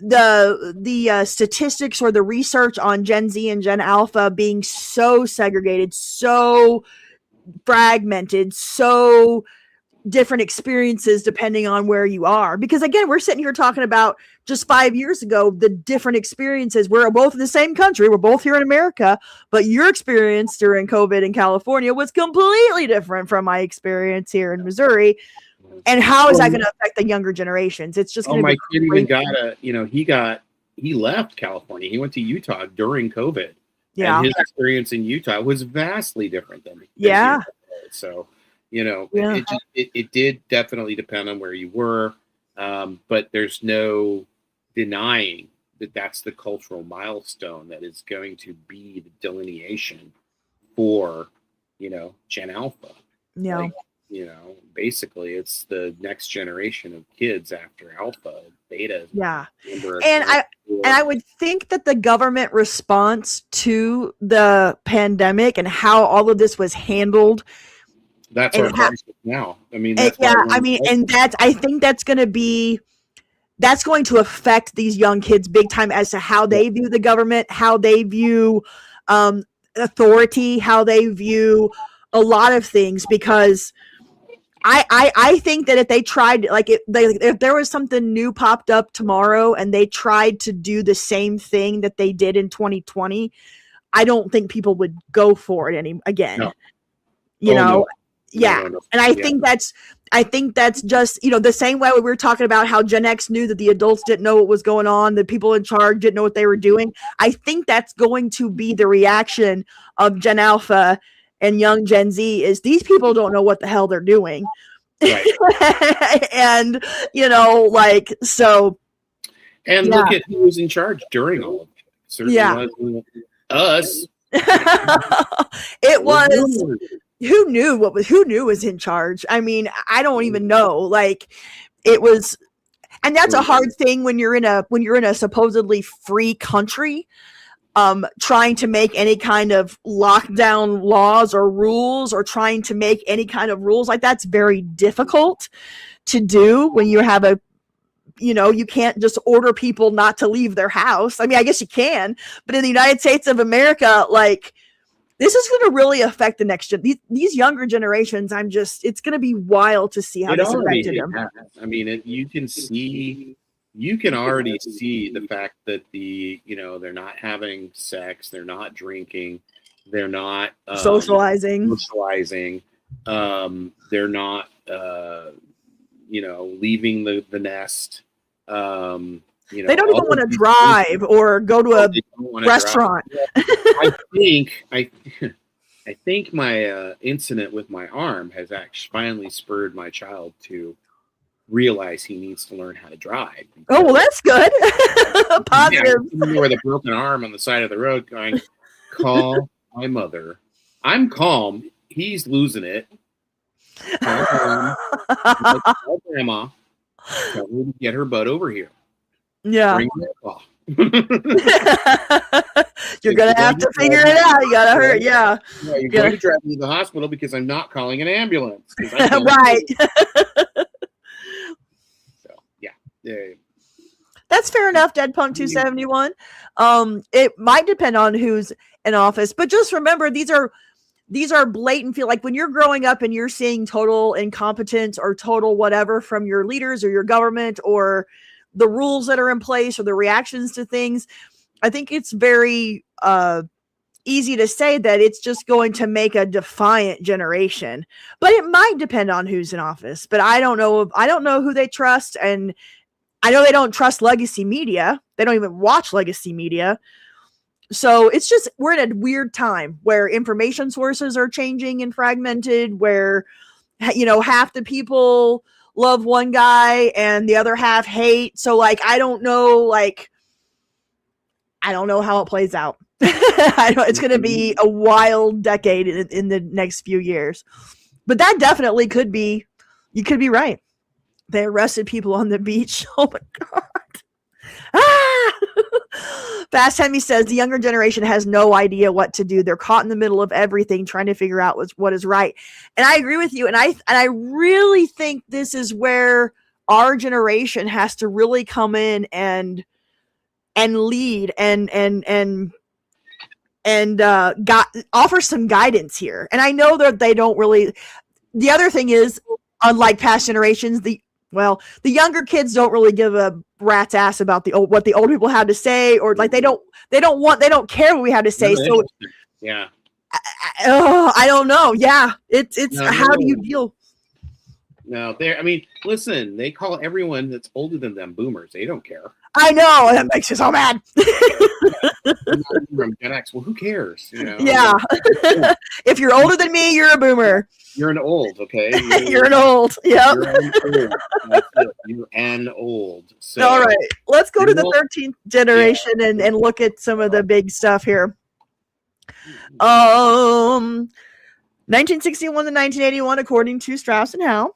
the statistics or the research on Gen Z and Gen Alpha being so segregated, so fragmented, so different experiences depending on where you are. Because again, we're sitting here talking about just 5 years ago, the different experiences. We're both in the same country, we're both here in America, but your experience during COVID in California was completely different from my experience here in Missouri. And how is that going to affect the younger generations? It's just going to be kid even got he left California. He went to Utah during COVID. Yeah. And his experience in Utah was vastly different than here. So, it did definitely depend on where you were. But there's no denying that that's the cultural milestone that is going to be the delineation for, Gen Alpha. Yeah. Basically it's the next generation of kids after Alpha, Beta. Yeah. And I would think that the government response to the pandemic and how all of this was handled. That's our crisis now. I mean, I think that's going to affect these young kids big time as to how they view the government, how they view authority, how they view a lot of things, because I think that if they tried, if there was something new popped up tomorrow and they tried to do the same thing that they did in 2020, I don't think people would go for it again. No. No. And I think that's just, the same way we were talking about how Gen X knew that the adults didn't know what was going on, the people in charge didn't know what they were doing. I think that's going to be the reaction of Gen Alpha and young Gen Z, is these people don't know what the hell they're doing. Right. And, so. And look at who was in charge during all of it. Certainly wasn't us. It was. Who knew was in charge? I mean, I don't even know. It was, and that's a hard thing when you're in a supposedly free country. Trying to make any kind of lockdown laws or rules, or trying to make any kind of rules like that's very difficult to do when you have you can't just order people not to leave their house. I mean, I guess you can, but in the United States of America, this is going to really affect the next these younger generations. It's going to be wild to see how this affected them. I mean, you can already see the fact that they're not having sex, they're not drinking, they're not socializing, they're not leaving the nest. They don't even want to drive or go to a restaurant. I think my incident with my arm has actually finally spurred my child to realize he needs to learn how to drive. Oh, well, that's good. Positive. With a broken arm on the side of the road going, call my mother. I'm calm. He's losing it. Call grandma. Tell her to get her butt over here. Yeah. Bring You're going to have to figure it out. You got to hurt. Yeah. You're going to drive me to the hospital because I'm not calling an ambulance. Right. Yeah. That's fair enough, Dead Punk 271. It might depend on who's in office, but just remember these are blatant feel when you're growing up and you're seeing total incompetence or total whatever from your leaders or your government or the rules that are in place or the reactions to things. I think it's very easy to say that it's just going to make a defiant generation, but it might depend on who's in office. But I don't know who they trust, and I know they don't trust legacy media. They don't even watch legacy media. So it's just, we're in a weird time where information sources are changing and fragmented, where, half the people love one guy and the other half hate. So like, I don't know how it plays out. It's going to be a wild decade in the next few years. But that definitely could be, you could be right. They arrested people on the beach. Oh my God. Ah! Fast Hemi says the younger generation has no idea what to do. They're caught in the middle of everything, trying to figure out what is right. And I agree with you. And I really think this is where our generation has to really come in and lead and offer some guidance here. And I know that they don't really. The other thing is, unlike past generations, the younger kids don't really give a rat's ass about what the old people have to say, or like they don't care what we have to say. So yeah, I don't know. Yeah, it's how do you deal? No, I mean, listen, they call everyone that's older than them boomers. They don't care. I know, and that makes you so mad. From Gen X, well, who cares? You know? Yeah. If you're older than me, you're a boomer. You're an old, okay? You're an old. Yep. You're an old. So, all right. Let's go to the 13th generation and look at some of the big stuff here. 1961 to 1981, according to Strauss and Howe.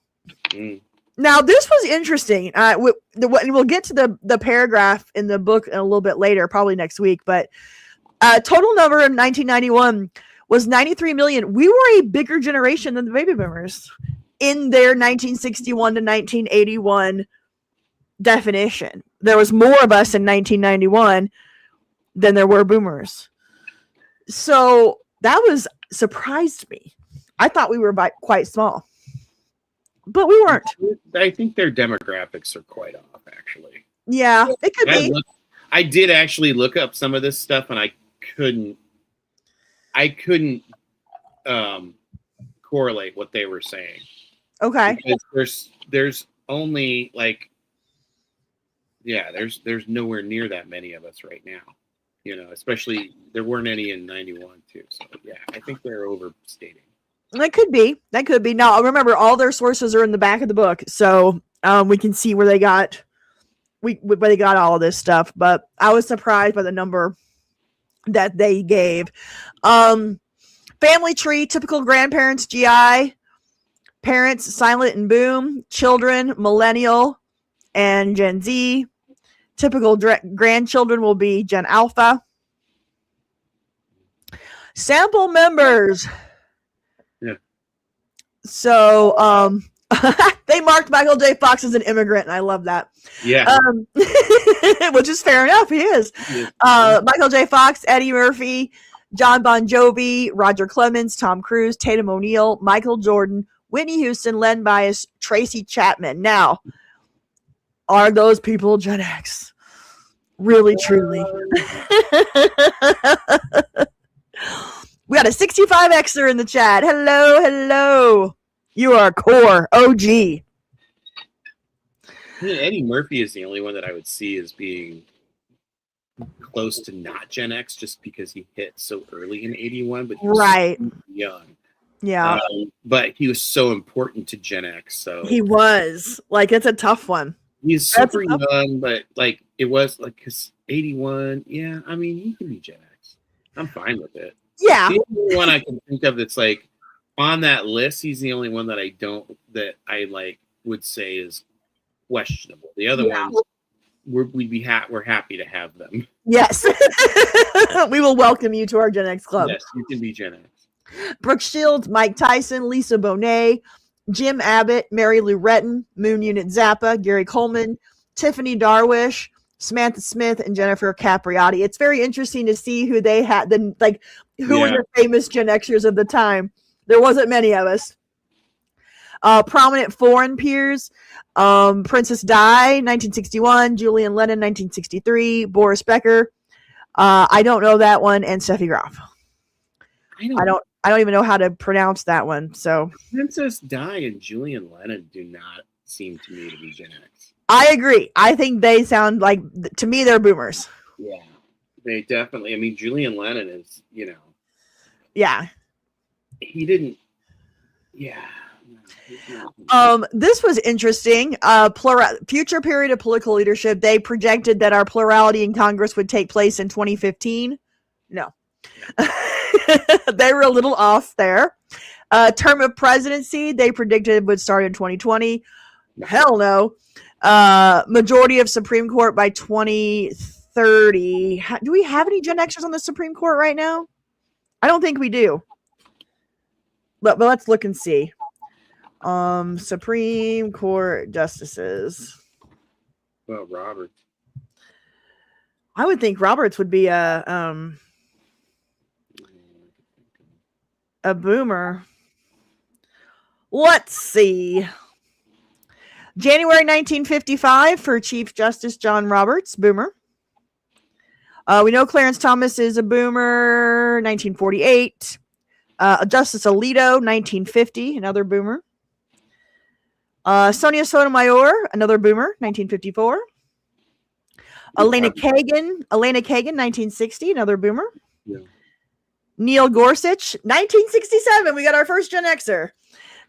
Mm. Now, this was interesting. We'll get to the paragraph in the book a little bit later, probably next week. But total number in 1991 was 93 million. We were a bigger generation than the baby boomers in their 1961 to 1981 definition. There was more of us in 1991 than there were boomers. So that surprised me. I thought we were quite small. But we weren't. I think their demographics are quite off, actually. Yeah, it could be. I did actually look up some of this stuff, and I couldn't correlate what they were saying. Okay. Because there's only there's nowhere near that many of us right now. You know, especially there weren't any in 91 too. So yeah, I think they're overstating. That could be. Now, remember, all their sources are in the back of the book, so we can see where they got all of this stuff. But I was surprised by the number that they gave. Family tree: typical grandparents, GI, parents, silent and boom, children, millennial, and Gen Z. Typical grandchildren will be Gen Alpha. Sample members. Yeah. So they marked Michael J. Fox as an immigrant, and I love that. Yeah. Which is fair enough. He is. Michael J. Fox, Eddie Murphy, John Bon Jovi, Roger Clemens, Tom Cruise, Tatum O'Neal, Michael Jordan, Whitney Houston, Len Bias, Tracy Chapman. Now, are those people Gen X? Really, truly. We got a 65Xer in the chat. Hello. You are core OG. Eddie Murphy is the only one that I would see as being close to not Gen X, just because he hit so early in 81, but he was right. so young. Yeah. But he was so important to Gen X. So he was. It's a tough one. He's super young, but it was because 81, yeah, I mean, he can be Gen X. I'm fine with it. Yeah. The only one I can think of that's on that list, he's the only one that I would say is questionable. The other ones, we're happy to have them. Yes. We will welcome you to our Gen X club. Yes, you can be Gen X. Brooke Shields, Mike Tyson, Lisa Bonet, Jim Abbott, Mary Lou Retton, Moon Unit Zappa, Gary Coleman, Tiffany Darwish, Samantha Smith, and Jennifer Capriati. It's very interesting to see who they had, who were the famous Gen Xers of the time. There wasn't many of us. Prominent foreign peers: Princess Di, 1961; Julian Lennon, 1963; Boris Becker. I don't know that one, and Steffi Graf. I don't even know how to pronounce that one. So Princess Di and Julian Lennon do not seem to me to be Gen X. I agree. I think they sound to me, they're boomers. Yeah, they definitely. I mean, Julian Lennon is, Yeah. He didn't. Yeah. This was interesting. Future period of political leadership. They projected that our plurality in Congress would take place in 2015. No. They were a little off there. Term of presidency, they predicted would start in 2020. Hell no. Majority of Supreme Court by 2030. Do we have any Gen Xers on the Supreme Court right now? I don't think we do. But let's look and see. Supreme Court justices. Well, Roberts. I would think Roberts would be a boomer. Let's see. January 1955 for Chief Justice John Roberts, boomer. We know Clarence Thomas is a boomer, 1948. Justice Alito, 1950, another boomer. Sonia Sotomayor, another boomer, 1954. Elena Kagan, 1960, another boomer. Yeah. Neil Gorsuch, 1967. We got our first Gen Xer.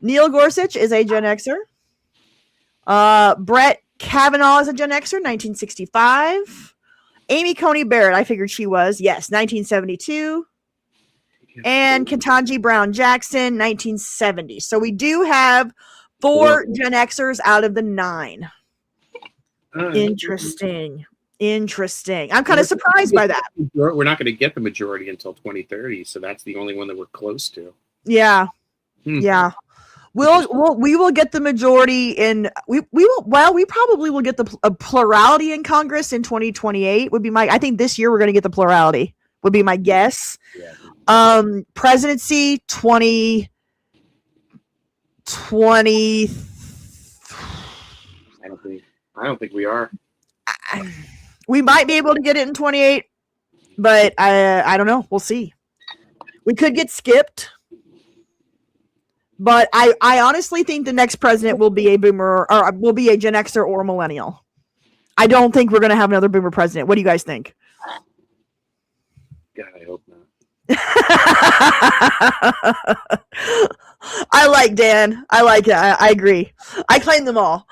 Neil Gorsuch is a Gen Xer. Brett Kavanaugh is a Gen Xer, 1965. Amy Coney Barrett, I figured she was. Yes, 1972. And Ketanji Brown Jackson, 1970. So we do have 4 Gen Xers out of the 9. Interesting. I'm kind of surprised by that. We're not going to get the majority until 2030, so that's the only one that we're close to. Yeah. Yeah. We will get the majority in we probably will get a plurality in Congress in 2028 would be I think this year we're going to get the plurality would be my guess. Yeah. Presidency 2020. I don't think we are. We might be able to get it in 28, but I don't know. We'll see. We could get skipped. But I honestly think the next president will be a boomer or will be a Gen Xer or a millennial. I don't think we're going to have another boomer president. What do you guys think? God, I hope not. I like Dan. I like it. I agree. I claim them all.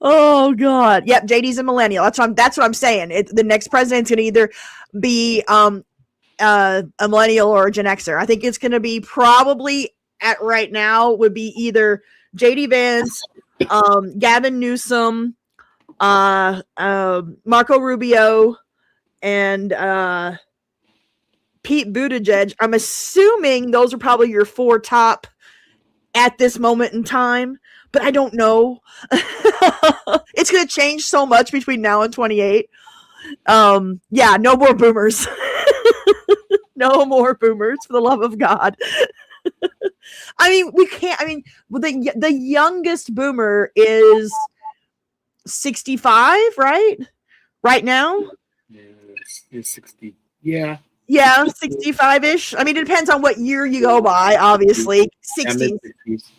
Oh God. Yep. JD's a millennial. That's what I'm saying. The next president's going to either be a millennial or a Gen Xer. I think it's going to be probably at right now would be either JD Vance, Gavin Newsom, Marco Rubio, and Pete Buttigieg. I'm assuming those are probably your 4 top at this moment in time, but I don't know. It's going to change so much between now and 28. Yeah, no more boomers. No more boomers, for the love of God. I mean, we can't. I mean, the youngest boomer is 65, right? Right now? Yeah, it's 60. Yeah. Yeah, 65-ish. I mean, it depends on what year you go by, obviously. 60.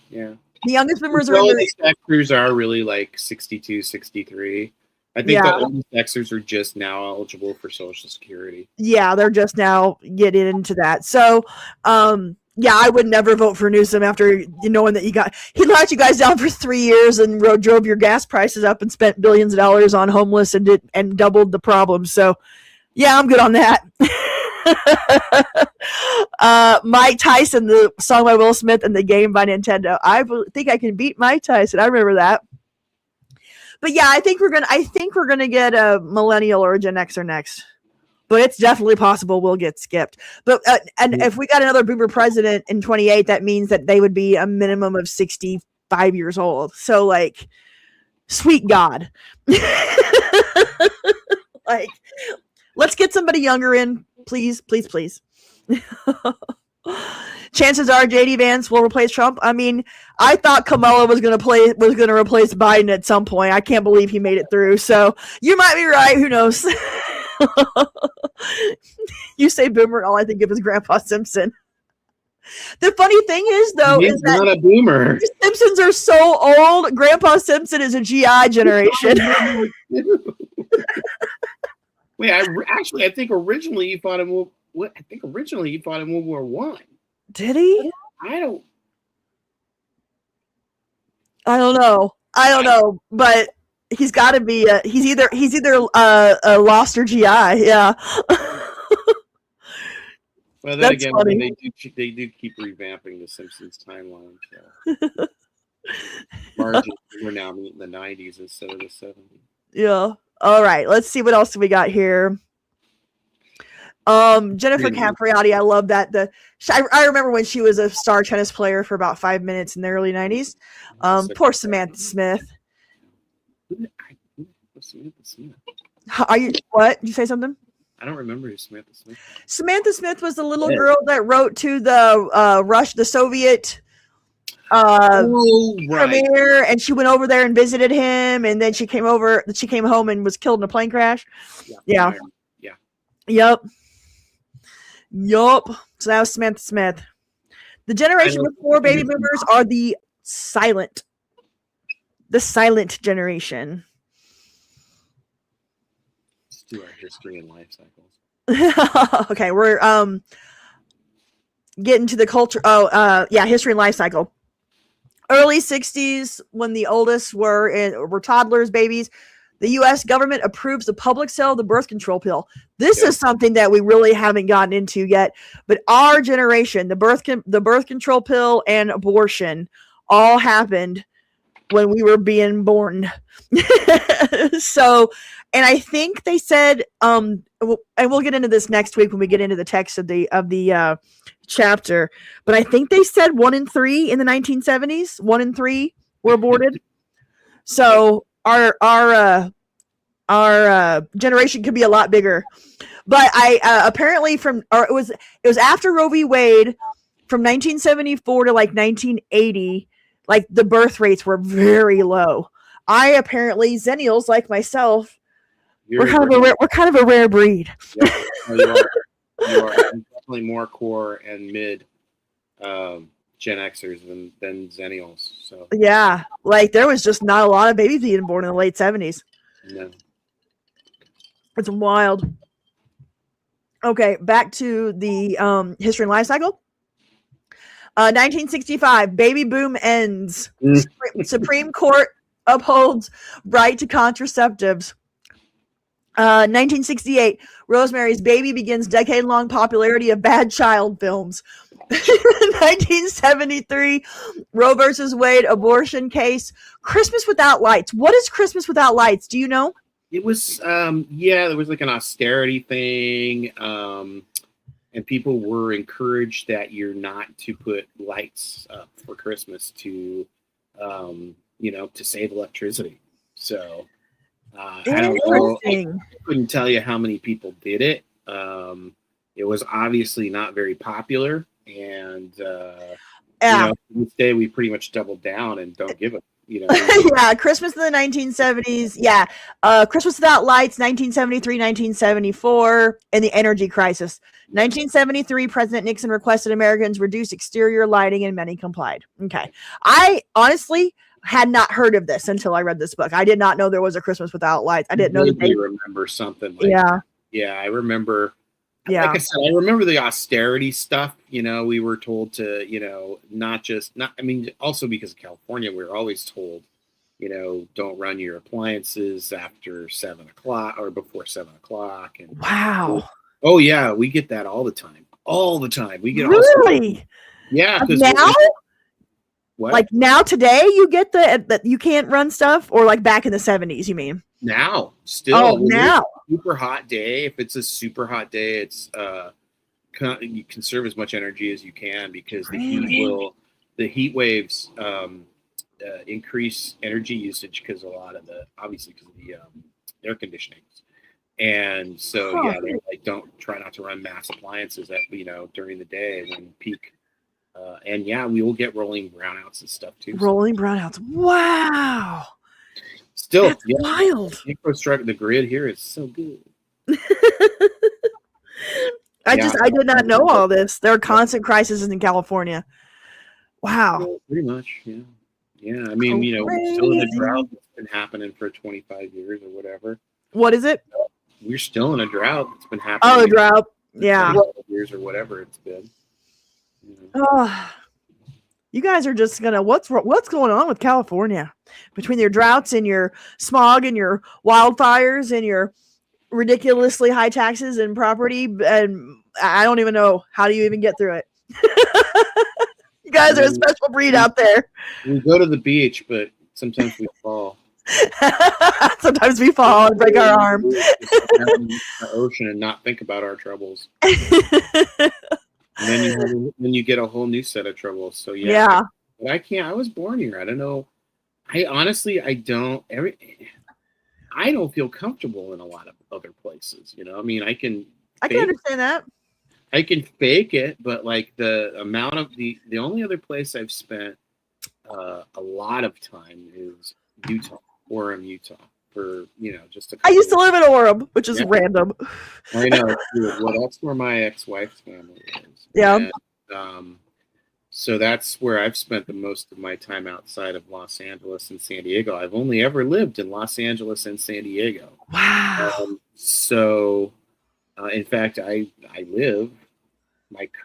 Yeah. The youngest boomers are really like 62, 63. I think the oldest Xers are just now eligible for Social Security. Yeah, they're just now getting into that. So, yeah, I would never vote for Newsom after knowing that he locked you guys down for 3 years and drove your gas prices up and spent billions of dollars on homeless and doubled the problem. So, yeah, I'm good on that. Mike Tyson, the song by Will Smith and the game by Nintendo. I think I can beat Mike Tyson. I remember that. But yeah, I think we're gonna get a millennial or a Gen Xer next. But it's definitely possible we'll get skipped. But and if we got another boomer president in 28, that means that they would be a minimum of 65 years old. So like, sweet God. Like, let's get somebody younger in, please, please, please. Chances are JD Vance will replace Trump. I mean, I thought Kamala was going to replace Biden at some point. I can't believe he made it through. So you might be right. Who knows? You say boomer, and all I think of is Grandpa Simpson. The funny thing is, though, he's is that not a boomer. The Simpsons are so old. Grandpa Simpson is a GI generation. Wait, I think originally you thought him what I think originally he fought in World War One. Did he? I don't know, but he's got to be. He's either Lost or GI. Yeah. Well, then again, they do keep revamping the Simpsons timeline. So. Margins we're now meeting the 90s instead of the 70s. Yeah. All right. Let's see what else we got here. Jennifer Capriati, I love that. I remember when she was a star tennis player for about 5 minutes in the early 90s. Poor Samantha Smith. Samantha Smith. Are you what? Did you say something? I don't remember who Samantha Smith was. Samantha Smith was the little girl that wrote to the Soviet premiere, and she went over there and visited him, and then she came home and was killed in a plane crash. Yeah. Yup. So that was Samantha Smith. The generation before baby boomers are the silent generation. Let's do our history and life cycles. Okay, we're getting to the culture. History and life cycle. Early 60s, when the oldest were toddlers, babies, the U.S. government approves the public sale of the birth control pill. This is something that we really haven't gotten into yet. But our generation, the birth control pill and abortion all happened when we were being born. So, and I think they said, and we'll get into this next week when we get into the text of the chapter, but I think they said 1 in 3 in the 1970s, 1 in 3 were aborted. So our generation could be a lot bigger. But apparently it was after Roe v. Wade from 1974 to like 1980, like the birth rates were very low. Zennials like myself, we're kind of a rare breed. Yeah, you are definitely more core and mid Gen Xers than Zennials. So yeah, like there was just not a lot of babies being born in the late 70s. No, it's wild. Okay, back to the history and life cycle. 1965, baby boom ends. Supreme Court upholds right to contraceptives. 1968, Rosemary's Baby begins decade-long popularity of bad child films. 1973, Roe versus Wade abortion case. Christmas Without Lights. What is Christmas Without Lights? Do you know? It was, there was like an austerity thing, and people were encouraged that you're not to put lights up for Christmas to save electricity. So I don't know. I couldn't tell you how many people did it. It was obviously not very popular, and to this day we pretty much doubled down and don't give a. Yeah, Christmas in the 1970s. Yeah, Christmas Without Lights, 1973, 1974, and the energy crisis. 1973, President Nixon requested Americans reduce exterior lighting, and many complied. Okay, I honestly had not heard of this until I read this book. I did not know there was a Christmas Without Lights. I didn't know that they remember something. Yeah, I remember. Yeah, like I said, I remember the austerity stuff. We were told to, also because of California, we were always told, don't run your appliances after 7 o'clock or before 7 o'clock. And wow. Oh yeah, we get that all the time. All the time. We get really. Yeah, because now. What? Like now today, you get that you can't run stuff, or like back in the 70s, you mean? Now, still. Oh, now. Super hot day. If it's a super hot day, it's you conserve as much energy as you can because the heat waves increase energy usage because of the air conditioning. And so they don't try not to run mass appliances during the day when peak. And we will get rolling brownouts and stuff too. Rolling brownouts. Wow. Still, that's wild. The grid here is so good. I did not know all this. There are constant crises in California. Wow. Yeah, pretty much, yeah. Yeah, I mean, we're still in a drought that's been happening for 25 years or whatever. What is it? We're still in a drought that's been happening. Oh, a drought. Yeah. years or whatever it's been. Oh, you guys are just gonna what's going on with California between your droughts and your smog and your wildfires and your ridiculously high taxes and property, and I don't even know how do you even get through it. You guys are a special breed out there. We go to the beach, but sometimes we fall. Sometimes we fall and break our arm. The ocean and not think about our troubles. And then you get a whole new set of troubles. So yeah. But I can't. I was born here. I don't know. I honestly, I don't feel comfortable in a lot of other places. You know, I mean, I can understand that. I can fake it, but like the amount of the only other place I've spent a lot of time is Utah, Orem, Utah. For just I used to live in Orem, which is random. I know. Well, that's where my ex-wife's family is. Yeah. And, so that's where I've spent the most of my time outside of Los Angeles and San Diego. I've only ever lived in Los Angeles and San Diego. Wow. So, in fact, my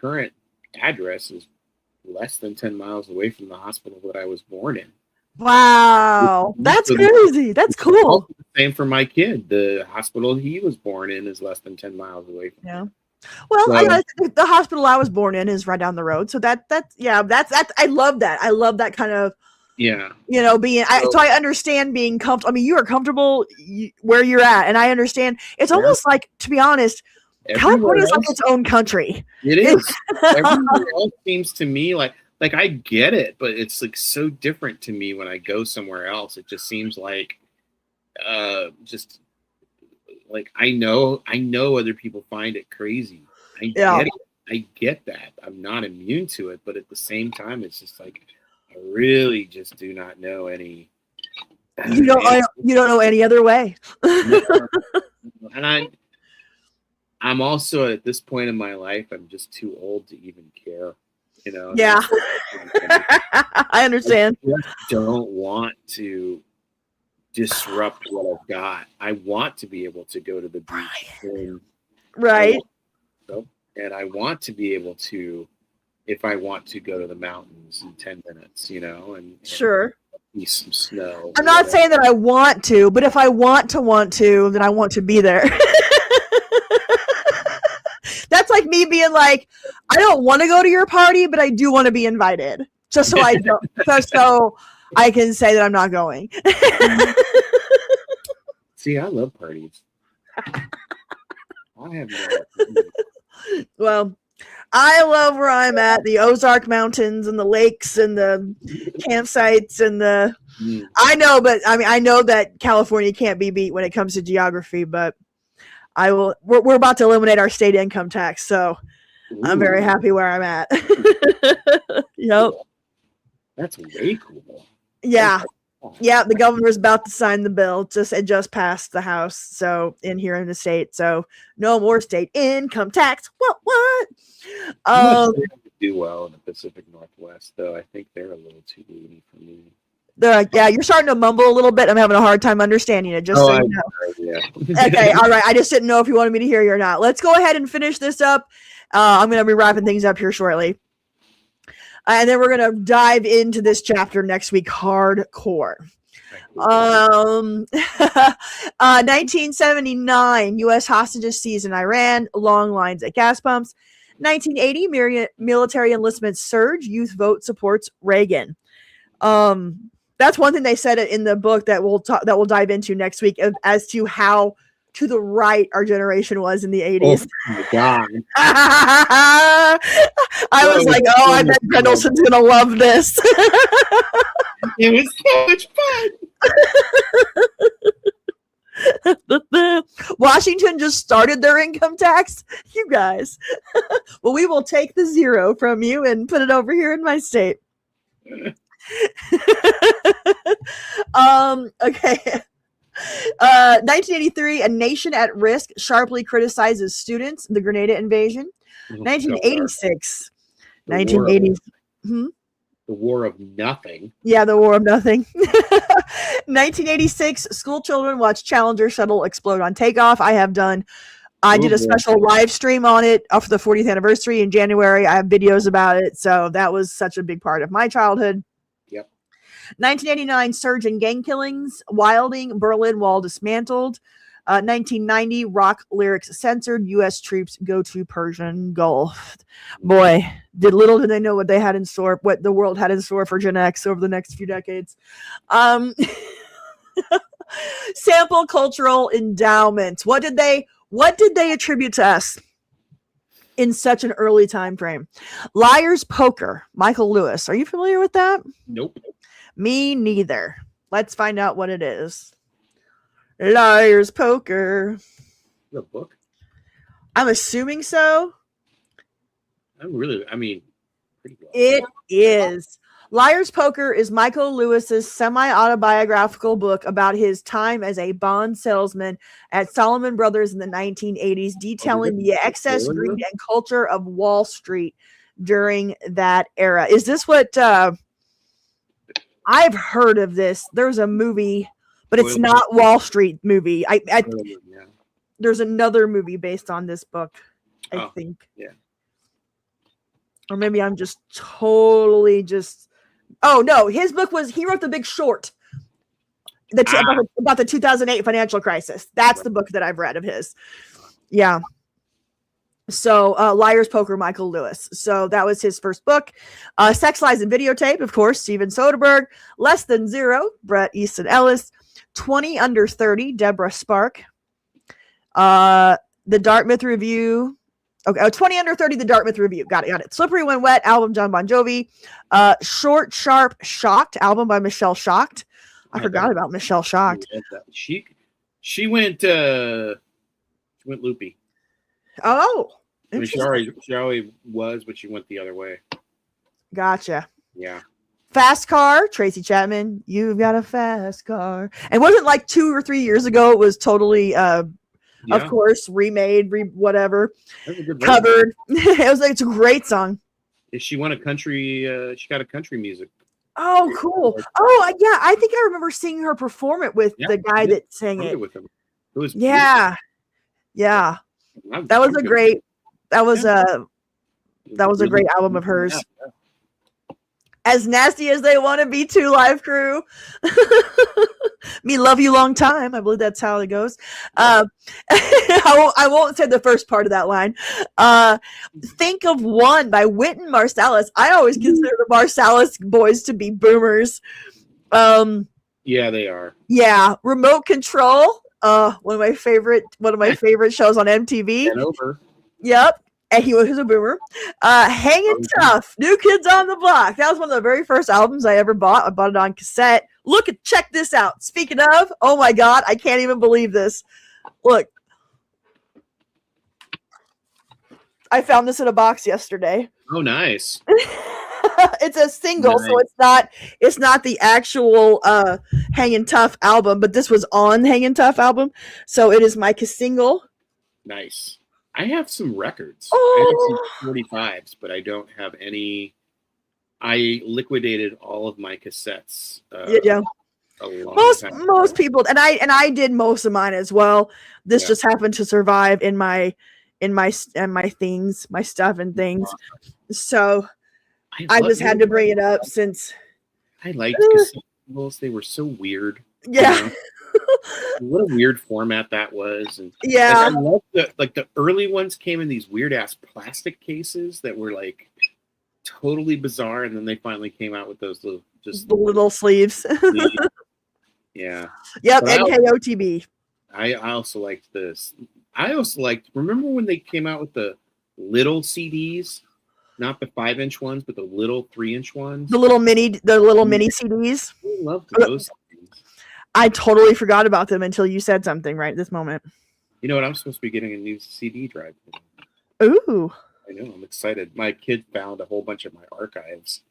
current address is less than 10 miles away from the hospital that I was born in. Wow. That's crazy. That's cool. Same for my kid. The hospital he was born in is less than 10 miles away from him. Well, the hospital I was born in is right down the road. So that's I love that. I love that kind of, so I understand being comfortable. I mean, you are comfortable where you're at. And I understand it's almost like, to be honest, California is like its own country. It is. Everywhere else seems to me like I get it, but it's like so different to me when I go somewhere else. It just seems like, just like I know other people find it crazy. I get it. I get that. I'm not immune to it, but at the same time, it's just like I really just do not know any. You don't know any other way. And I'm also at this point in my life, I'm just too old to even care. Yeah. I understand. I just don't want to disrupt what I've got. I want to be able to go to the beach. Right. And I want to be able to, if I want to go to the mountains in 10 minutes, and sure. See some snow. I'm not saying that I want to, but if I want to, then I want to be there. That's like me being like, I don't want to go to your party, but I do want to be invited. Just so so I can say that I'm not going. See, I love parties. I have Well, I love where I'm at, the Ozark Mountains and the lakes and the campsites and the I know that California can't be beat when it comes to geography, but we're about to eliminate our state income tax, so I'm very happy where I'm at. Yep. That's way cool. Yeah. Yeah, the governor's about to sign the bill. It just passed the House, so here in the state. So no more state income tax. What? Do well in the Pacific Northwest, though. I think they're a little too loony for me. You're starting to mumble a little bit. I'm having a hard time understanding it. Just so you know. Okay, all right. I just didn't know if you wanted me to hear you or not. Let's go ahead and finish this up. I'm going to be wrapping things up here shortly. And then we're going to dive into this chapter next week, hardcore. 1979, U.S. hostages seized in Iran, long lines at gas pumps. 1980, military enlistment surge, youth vote supports Reagan. That's one thing they said in the book that we'll dive into next week as to how to the right our generation was in the 80s. Oh my God. I was like, I bet Grendelson's gonna love this. It was so much fun. Washington just started their income tax. You guys. Well, we will take the 0 from you and put it over here in my state. Okay. 1983, A Nation at Risk sharply criticizes students, the Grenada invasion. 1986. 1980s. The War of Nothing. Yeah, the War of Nothing. 1986, school children watch Challenger shuttle explode on takeoff. I have done I did a special live stream on it for the 40th anniversary in January. I have videos about it. So that was such a big part of my childhood. Yep. 1989 surge in gang killings, Wilding, Berlin Wall dismantled. 1990 rock lyrics censored, U.S. troops go to Persian Gulf. Boy, little did they know what they had in store, what the world had in store for Gen X over the next few decades. Sample cultural endowment. What did they attribute to us in such an early time frame? Liar's Poker, Michael Lewis. Are you familiar with that? Nope. Me neither. Let's find out what it is. Liar's Poker. The book? I'm assuming so. Pretty well. It is. Liar's Poker is Michael Lewis's semi-autobiographical book about his time as a bond salesman at Salomon Brothers in the 1980s, detailing the excess greed and culture of Wall Street during that era. Is this what I've heard of this? There's a movie, but it's not Wall Street movie. There's another movie based on this book, I think. Yeah. Or maybe I'm just totally oh no, his book was, he wrote The Big Short. About the 2008 financial crisis. That's the book that I've read of his. Yeah. So Liar's Poker, Michael Lewis. So that was his first book. Sex, Lies, and Videotape, of course, Steven Soderbergh. Less Than Zero, Bret Easton Ellis. 20 Under 30, Deborah Spark. The Dartmouth Review. Okay, 20 Under 30, The Dartmouth Review. Got it. Slippery When Wet, album John Bon Jovi. Short, Sharp, Shocked, album by Michelle Shocked. I forgot about Michelle Shocked. She went loopy. Oh, she already was, but she went the other way. Gotcha. Yeah. Fast Car, Tracy Chapman. You've got a fast car. And wasn't like 2 or 3 years ago, it was totally of course, remade, whatever, covered. It's a great song. She won a country. She got a country music. Oh, cool. Oh, yeah. I think I remember seeing her perform it with the guy that sang it. With him. It was yeah. That was a great. That was a great album of hers. Yeah. As Nasty as They Want to Be Too, live crew. Me love you long time. I believe that's how it goes. I won't say the first part of that line. Think of One by Wynton Marsalis. I always consider the Marsalis boys to be boomers. Yeah, they are. Yeah. Remote Control. One of my favorite shows on MTV. And over. Yep. And he was a boomer. Hanging Tough, New Kids on the Block. That was one of the very first albums I ever bought. I bought it on cassette. Check this out. Speaking of, oh my God, I can't even believe this. Look. I found this in a box yesterday. Oh, nice. It's a single, nice. So it's not the actual Hanging Tough album, but this was on Hanging Tough album. So it is my single. Nice. I have some records. I have some 45s, but I don't have any. I liquidated all of my cassettes. Yeah. Most people, and I did most of mine as well. This just happened to survive in my things, my stuff and things. So I just had to bring it up since I liked cassette singles. They were so weird. Yeah. You know? What a weird format that was. And yeah, I love the early ones came in these weird ass plastic cases that were like totally bizarre, and then they finally came out with those little sleeves. Yeah. Yep. NKOTB. I also liked this. I also liked. Remember when they came out with the little CDs, not the 5-inch ones, but the little 3-inch ones. The little mini CDs. I loved those. I totally forgot about them until you said something right this moment. You know what? I'm supposed to be getting a new CD drive. Ooh. I know. I'm excited. My kid found a whole bunch of my archives,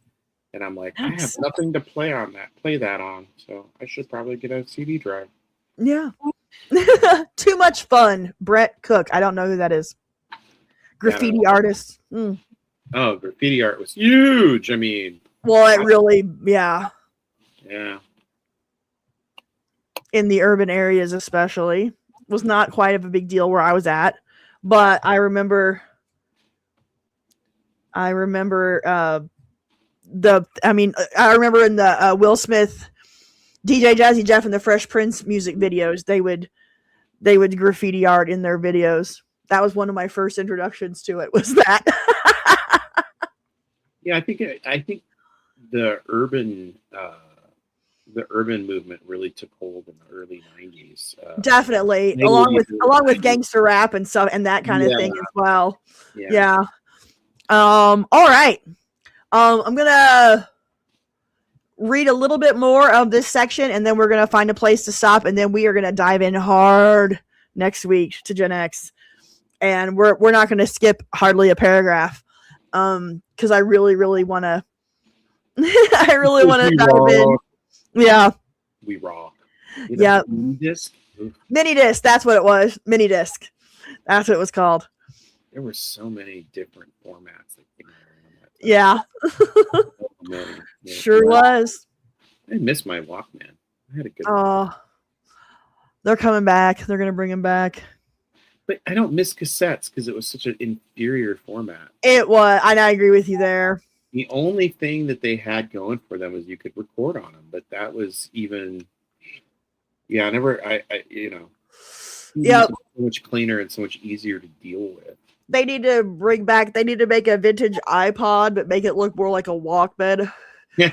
and I'm like, I have nothing to play that on. So I should probably get a CD drive. Yeah. Too much fun. Brett Cook. I don't know who that is. Graffiti artist. Mm. Oh, graffiti art was huge. I mean. Well, it really, yeah. Yeah. In the urban areas especially. Was not quite of a big deal where I was at. but I remember I remember in the Will Smith, DJ Jazzy Jeff, and the Fresh Prince music videos, they would graffiti art in their videos. That was one of my first introductions to it. Was that? Yeah, I think the urban movement really took hold in the early 90s. Definitely, along with gangster rap and stuff and that kind of thing as well. Yeah. All right. I'm gonna read a little bit more of this section, and then we're gonna find a place to stop, and then we are gonna dive in hard next week to Gen X, and we're not gonna skip hardly a paragraph, because I really want to. I really want to dive in. Yeah. We rock. Yeah. Mini disc. That's what it was. Mini disc. That's what it was called. There were so many different formats that came out. Yeah. Sure was. I miss my Walkman. I had a good one. They're coming back. They're going to bring them back. But I don't miss cassettes because it was such an inferior format. It was. And I agree with you there. The only thing that they had going for them was you could record on them, but that was even, so much cleaner and so much easier to deal with. They need to make a vintage iPod, but make it look more like a Walkman. Yeah.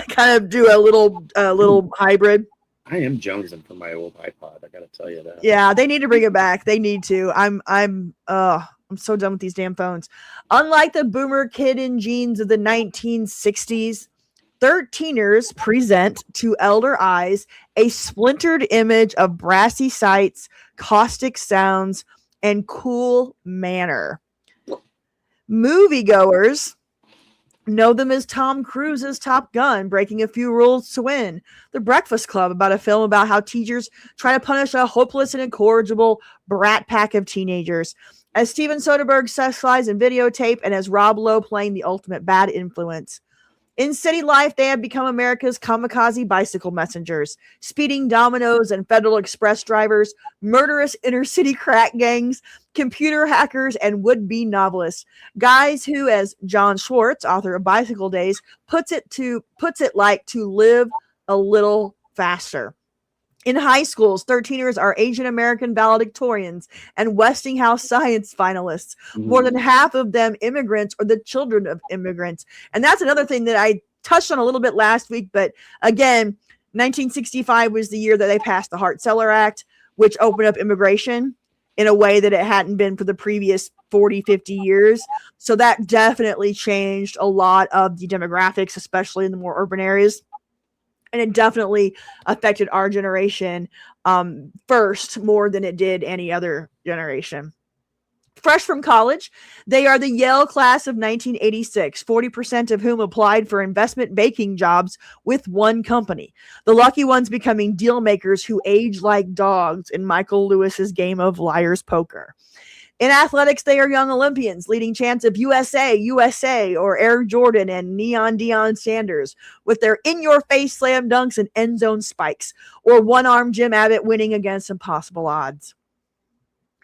Kind of do a little hybrid. I am jonesing for my old iPod. I got to tell you that. Yeah, they need to bring it back. They need to. I'm so done with these damn phones. Unlike the boomer kid in jeans of the 1960s, 13ers present to elder eyes a splintered image of brassy sights, caustic sounds, and cool manner. Moviegoers know them as Tom Cruise's Top Gun, breaking a few rules to win. The Breakfast Club, about a film about how teachers try to punish a hopeless and incorrigible brat pack of teenagers. As Steven Soderbergh specialized in videotape, and as Rob Lowe playing the ultimate bad influence. In city life, they have become America's kamikaze bicycle messengers, speeding dominoes and Federal Express drivers, murderous inner-city crack gangs, computer hackers, and would-be novelists. Guys who, as John Schwartz, author of Bicycle Days, puts it like to live a little faster. In high schools, 13ers are Asian American valedictorians and Westinghouse science finalists. More than half of them immigrants or the children of immigrants. And that's another thing that I touched on a little bit last week. But again, 1965 was the year that they passed the Hart-Celler Act, which opened up immigration in a way that it hadn't been for the previous 40, 50 years. So that definitely changed a lot of the demographics, especially in the more urban areas. And it definitely affected our generation first more than it did any other generation. Fresh from college, they are the Yale class of 1986, 40% of whom applied for investment banking jobs with one company. The lucky ones becoming deal makers who age like dogs in Michael Lewis's game of Liar's Poker. In athletics, they are young Olympians, leading chants of USA, or Air Jordan and Neon Deion Sanders, with their in-your-face slam dunks and end-zone spikes, or one-arm Jim Abbott winning against impossible odds.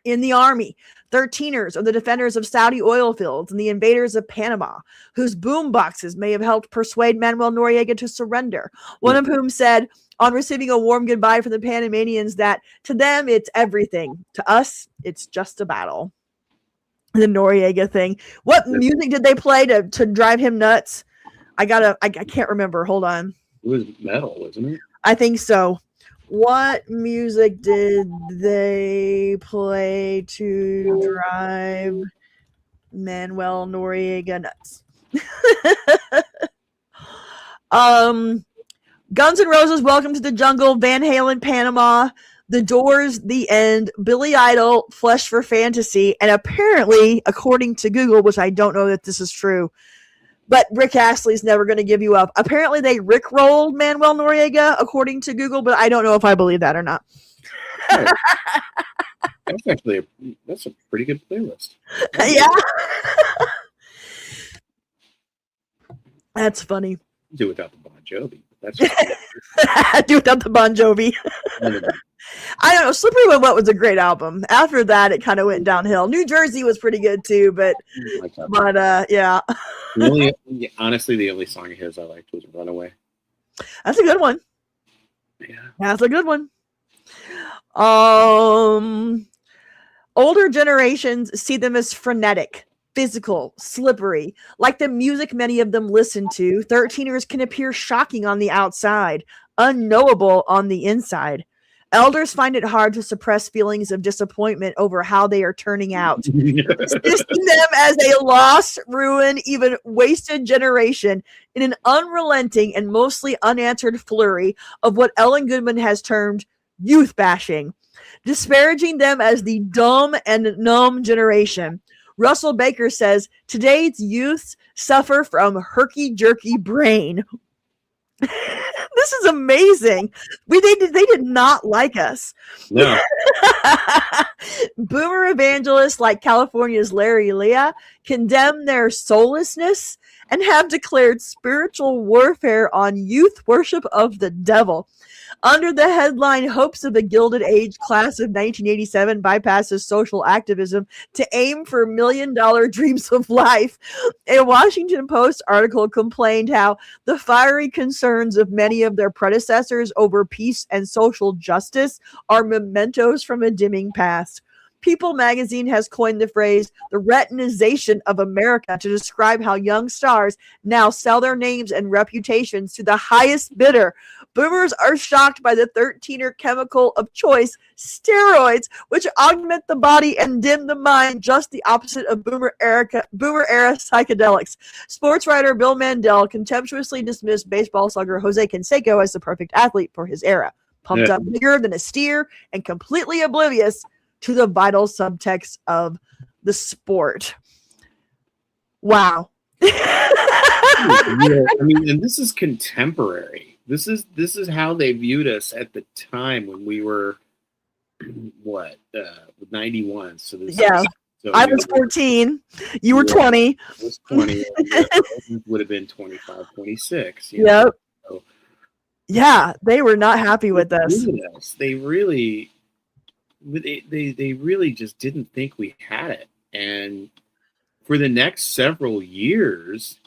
In the Army, 13ers are the defenders of Saudi oil fields and the invaders of Panama, whose boom boxes may have helped persuade Manuel Noriega to surrender, one of whom said, on receiving a warm goodbye from the Panamanians, that to them it's everything. To us, it's just a battle. The Noriega thing. What music did they play to drive him nuts? I can't remember. Hold on. It was metal, wasn't it? I think so. What music did they play to drive Manuel Noriega nuts? Guns N' Roses, Welcome to the Jungle, Van Halen, Panama, The Doors, The End, Billy Idol, Flesh for Fantasy, and apparently, according to Google, which I don't know that this is true, but Rick Astley's Never Gonna Give You Up. Apparently, they rickrolled Manuel Noriega, according to Google, but I don't know if I believe that or not. Right. That's a pretty good playlist. Yeah. That's funny. Do without the Bon Jovi. That's just do without the Bon Jovi. I don't know. Slippery When Wet was a great album. After that, it kind of went downhill. New Jersey was pretty good too, but yeah. Honestly, the only song of his I liked was Runaway. That's a good one. Yeah. That's a good one. Older generations see them as frenetic, physical, slippery. Like the music many of them listen to, 13ers can appear shocking on the outside, unknowable on the inside. Elders find it hard to suppress feelings of disappointment over how they are turning out, dismissing them as a lost, ruined, even wasted generation in an unrelenting and mostly unanswered flurry of what Ellen Goodman has termed youth bashing, disparaging them as the dumb and numb generation. Russell Baker says, today's youths suffer from herky-jerky brain. This is amazing. They did not like us. No. Boomer evangelists like California's Larry Leah condemn their soullessness and have declared spiritual warfare on youth worship of the devil. Under the headline, Hopes of the Gilded Age class of 1987 bypasses social activism to aim for $1 million dreams of life, a Washington Post article complained how the fiery concerns of many of their predecessors over peace and social justice are mementos from a dimming past. People magazine has coined the phrase the retinization of America to describe how young stars now sell their names and reputations to the highest bidder. Boomers are shocked by the 13er chemical of choice, steroids, which augment the body and dim the mind, just the opposite of boomer era psychedelics. Sports writer Bill Mandel contemptuously dismissed baseball slugger Jose Canseco as the perfect athlete for his era, pumped up bigger than a steer and completely oblivious to the vital subtext of the sport. Wow. I mean, and this is contemporary. This is how they viewed us at the time when we were 91. So I was 14. You were 20. I was 20. Would have been 25, 26. Yep. So, yeah, they were not happy with us. They really just didn't think we had it. And for the next several years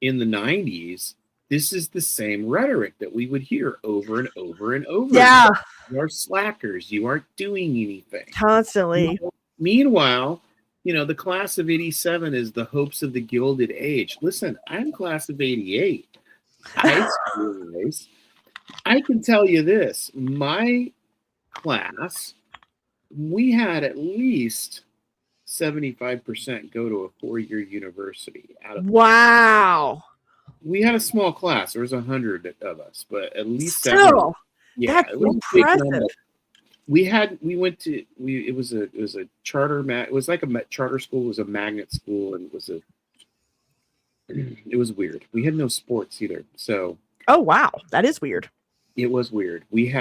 in the 90s, this is the same rhetoric that we would hear over and over and over. Yeah. You are slackers. You aren't doing anything. Constantly. Meanwhile, the class of 87 is the hopes of the Gilded Age. Listen, I'm class of 88. I can tell you this. My class, we had at least 75% go to a 4-year university. Wow. We had a small class. There was 100 of us, but at least still, that's impressive. It was a charter. It was like a charter school. It was a magnet school, and it was weird. We had no sports either. So. Oh wow, that is weird. It was weird. We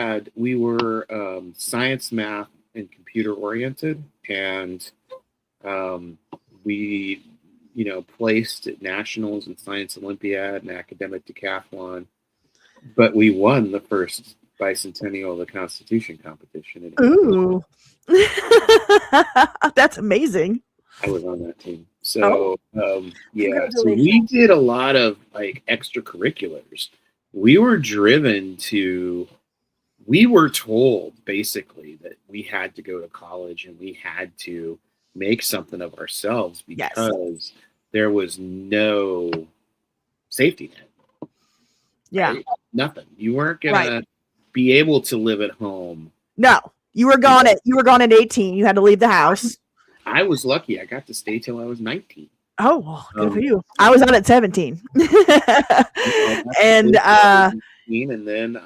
were science, math, and computer oriented, and we placed at nationals and science olympiad and academic decathlon, but we won the first bicentennial of the Constitution competition. Ooh. That's amazing. I was on that team. So so we did a lot of extracurriculars. We were told basically that we had to go to college and we had to make something of ourselves because there was no safety net. Yeah. Right? Nothing. You weren't gonna be able to live at home. No. You were gone at 18. You had to leave the house. I was lucky. I got to stay till I was 19. Oh, well, good for you. I was on at 17. And then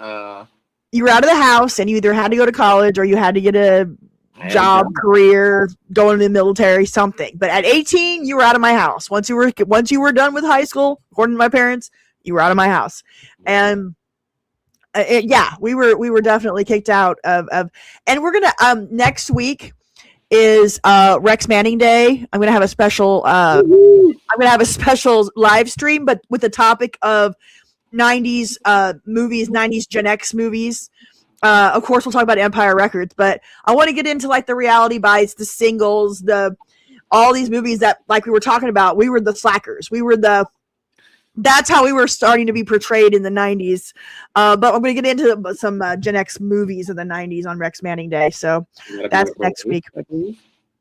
you were out of the house and you either had to go to college or you had to get a job, career, go into the military, something. But at 18, you were out of my house. Once you were done with high school, according to my parents, you were out of my house. And we were definitely kicked out of and we're gonna next week is Rex Manning Day. I'm gonna have a special live stream, but with the topic of 90s movies, 90s Gen X movies. Of course, we'll talk about Empire Records, but I want to get into like the reality bites, the singles, all these movies that, like we were talking about, we were the slackers. That's how we were starting to be portrayed in the 90s. But I'm going to get into some Gen X movies of the 90s on Rex Manning Day. So that's next week.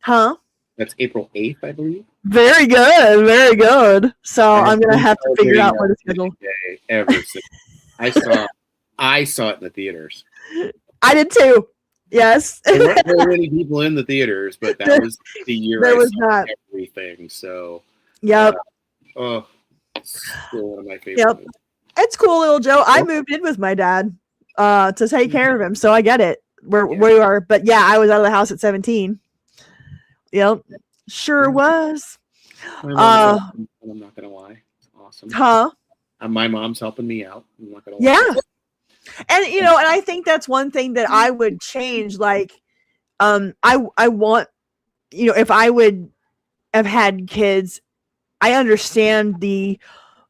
Huh? That's April 8th, I believe. Very good. Very good. So I'm going to have to figure out where to schedule. Ever since I saw it in the theaters. I did too. Yes. There weren't very many people in the theaters, but that was the year I saw everything. So, yep. Still one of my favorites. Yep. It's cool, little Joe. I moved in with my dad to take care of him, so I get it. Where we are, but yeah, I was out of the house at 17. Yep, sure was. I'm not gonna lie, it's awesome. Huh? My mom's helping me out. I'm not gonna lie. Yeah, and and I think that's one thing that I would change. Like, I want, if I would have had kids, I understand the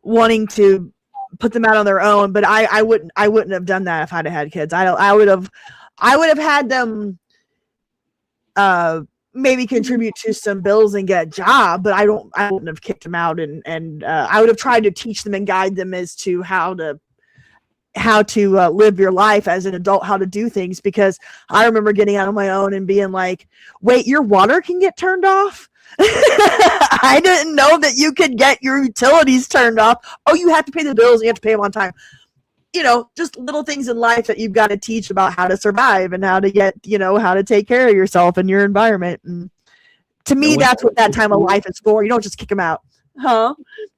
wanting to put them out on their own, but I wouldn't have done that if I'd have had kids. I would have had them maybe contribute to some bills and get a job, but I wouldn't have kicked them out, and I would have tried to teach them and guide them as to how to live your life as an adult, how to do things, because I remember getting out on my own and being like, wait, your water can get turned off? I didn't know that you could get your utilities turned off. Oh, you have to pay the bills and you have to pay them on time. Just little things in life that you've got to teach about how to survive and how to get, how to take care of yourself and your environment. And to me, that's what that time of life is for. You don't just kick them out. Huh?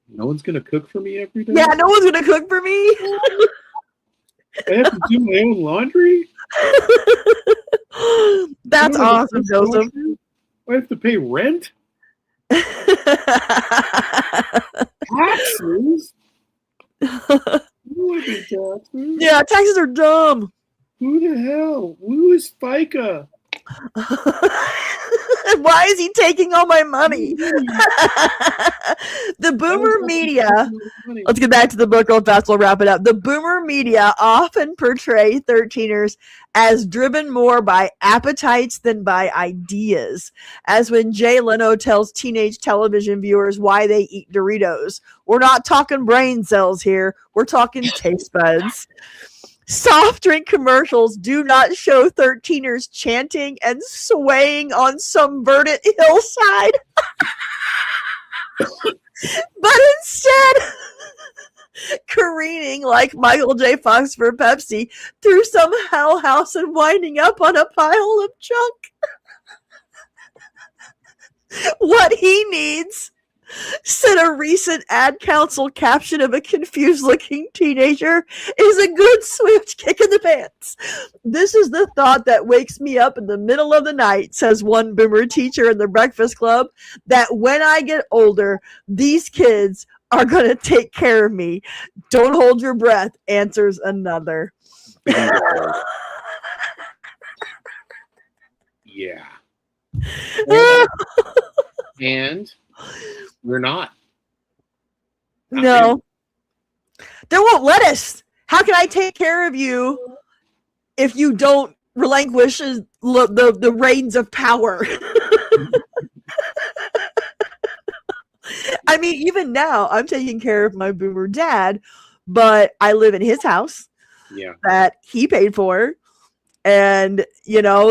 No one's going to cook for me every day? Yeah, no one's going to cook for me. I have to do my own laundry? That's awesome, Joseph. I have to pay rent? Taxes? Yeah, taxes are dumb. Who the hell? Who is FICA? Why is he taking all my money? The boomer media. Let's get back to the book real fast. We'll wrap it up. The boomer media often portray 13ers as driven more by appetites than by ideas. As when Jay Leno tells teenage television viewers why they eat Doritos. We're not talking brain cells here. We're talking taste buds. Soft drink commercials do not show 13ers chanting and swaying on some verdant hillside, but instead careening like Michael J. Fox for Pepsi through some hell house and winding up on a pile of junk. What he needs, said a recent ad council caption of a confused-looking teenager, is a good swift kick in the pants. This is the thought that wakes me up in the middle of the night, says one boomer teacher in the Breakfast Club, that when I get older, these kids are going to take care of me. Don't hold your breath, answers another. Yeah. And we're not. No. They won't let us. How can I take care of you if you don't relinquish the reins of power? I mean, even now, I'm taking care of my boomer dad, but I live in his house that he paid for. And,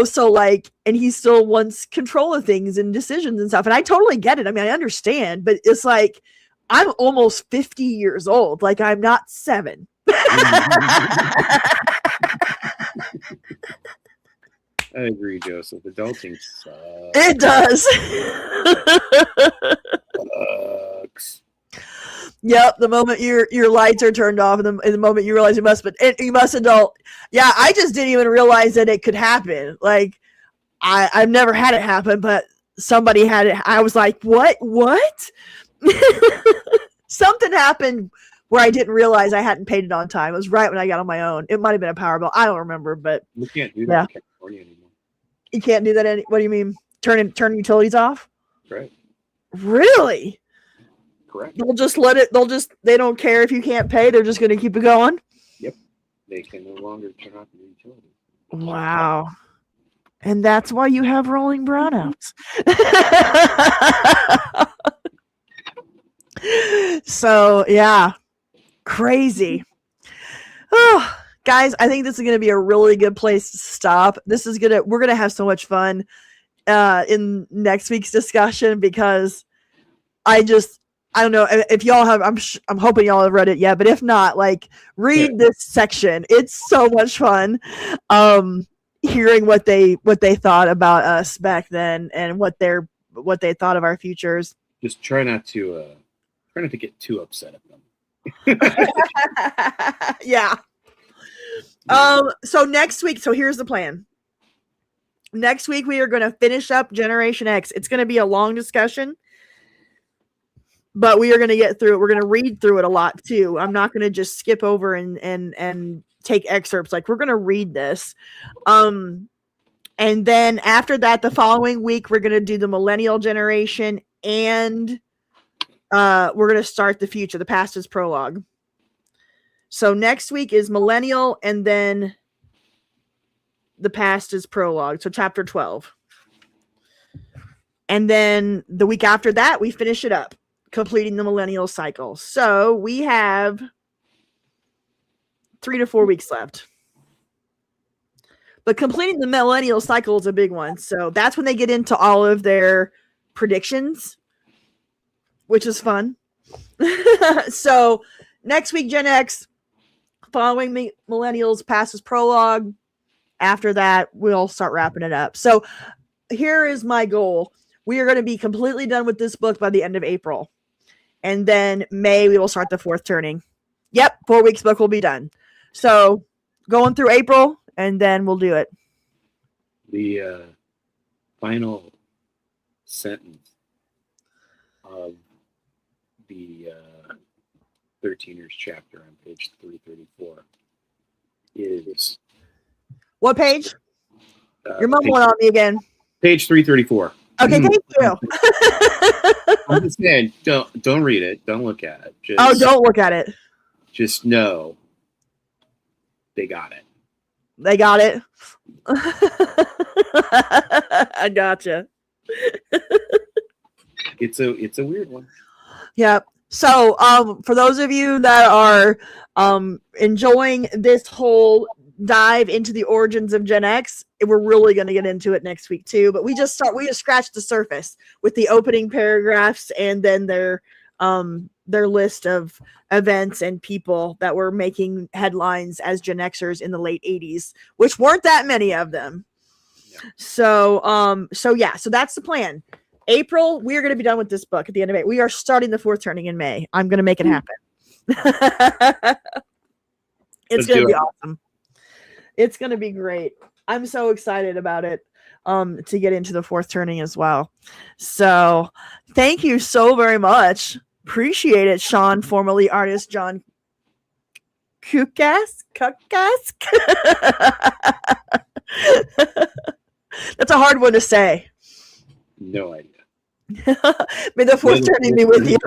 so and he still wants control of things and decisions and stuff. And I totally get it. I mean, I understand, but it's like, I'm almost 50 years old. Like, I'm not 7. I agree, Joseph. Adulting sucks. It does. Sucks. Yep. The moment your lights are turned off, and the moment you realize you must adult. Yeah, I just didn't even realize that it could happen. Like, I've never had it happen, but somebody had it. I was like, what? Something happened where I didn't realize I hadn't paid it on time. It was right when I got on my own. It might have been a power bill. I don't remember, but you can't do that in California anymore. You can't do that. What do you mean? Turn utilities off? Right. Really? Correct. They'll just let it. They don't care if you can't pay. They're just going to keep it going. Yep. They can no longer turn off your utilities. Wow. And that's why you have rolling brownouts. So, yeah. Crazy. Oh, guys, I think this is going to be a really good place to stop. We're going to have so much fun in next week's discussion, because I don't know if y'all have, I'm hoping y'all have read it yet, but if not, like, read this section. It's so much fun. Hearing what they thought about us back then and what they thought of our futures. Just try not to get too upset at them. Yeah. So next week, here's the plan. Next week we are going to finish up Generation X. It's going to be a long discussion, but we are going to get through it. We're going to read through it a lot too. I'm not going to just skip over and take excerpts. Like, we're going to read this. And then after that, the following week, we're going to do the millennial generation, and we're going to start the future. The past is prologue. So next week is millennial, and then the past is prologue. So chapter 12. And then the week after that, we finish it up, completing the millennial cycle. So we have 3 to 4 weeks left. But completing the millennial cycle is a big one. So that's when they get into all of their predictions, which is fun. So next week, Gen X, following millennials, passes prologue. After that, we'll start wrapping it up. So here is my goal. We are going to be completely done with this book by the end of April. And then May, we will start the fourth turning. Yep, 4 weeks book will be done. So going through April, and then we'll do it. The final sentence of the 13ers chapter on page 334 is... What page? You're mumbling on me again. Page 334. Okay, thank you. I'm just saying, don't read it. Don't look at it. Don't look at it. Just know they got it. They got it. I gotcha. It's a weird one. Yep. So, for those of you that are enjoying this whole dive into the origins of Gen X, we're really going to get into it next week too. But we just scratched the surface with the opening paragraphs, and then their list of events and people that were making headlines as Gen Xers in the late 80s, which weren't that many of them. Yeah. So that's the plan. April, we are going to be done with this book at the end of it. We are starting the fourth turning in May. I'm going to make it happen. It's going to be awesome. It's going to be great. I'm so excited about it, to get into the fourth turning as well. So thank you so very much. Appreciate it, Sean, formerly artist John Kukask. That's a hard one to say. No idea. May the fourth turning be with you.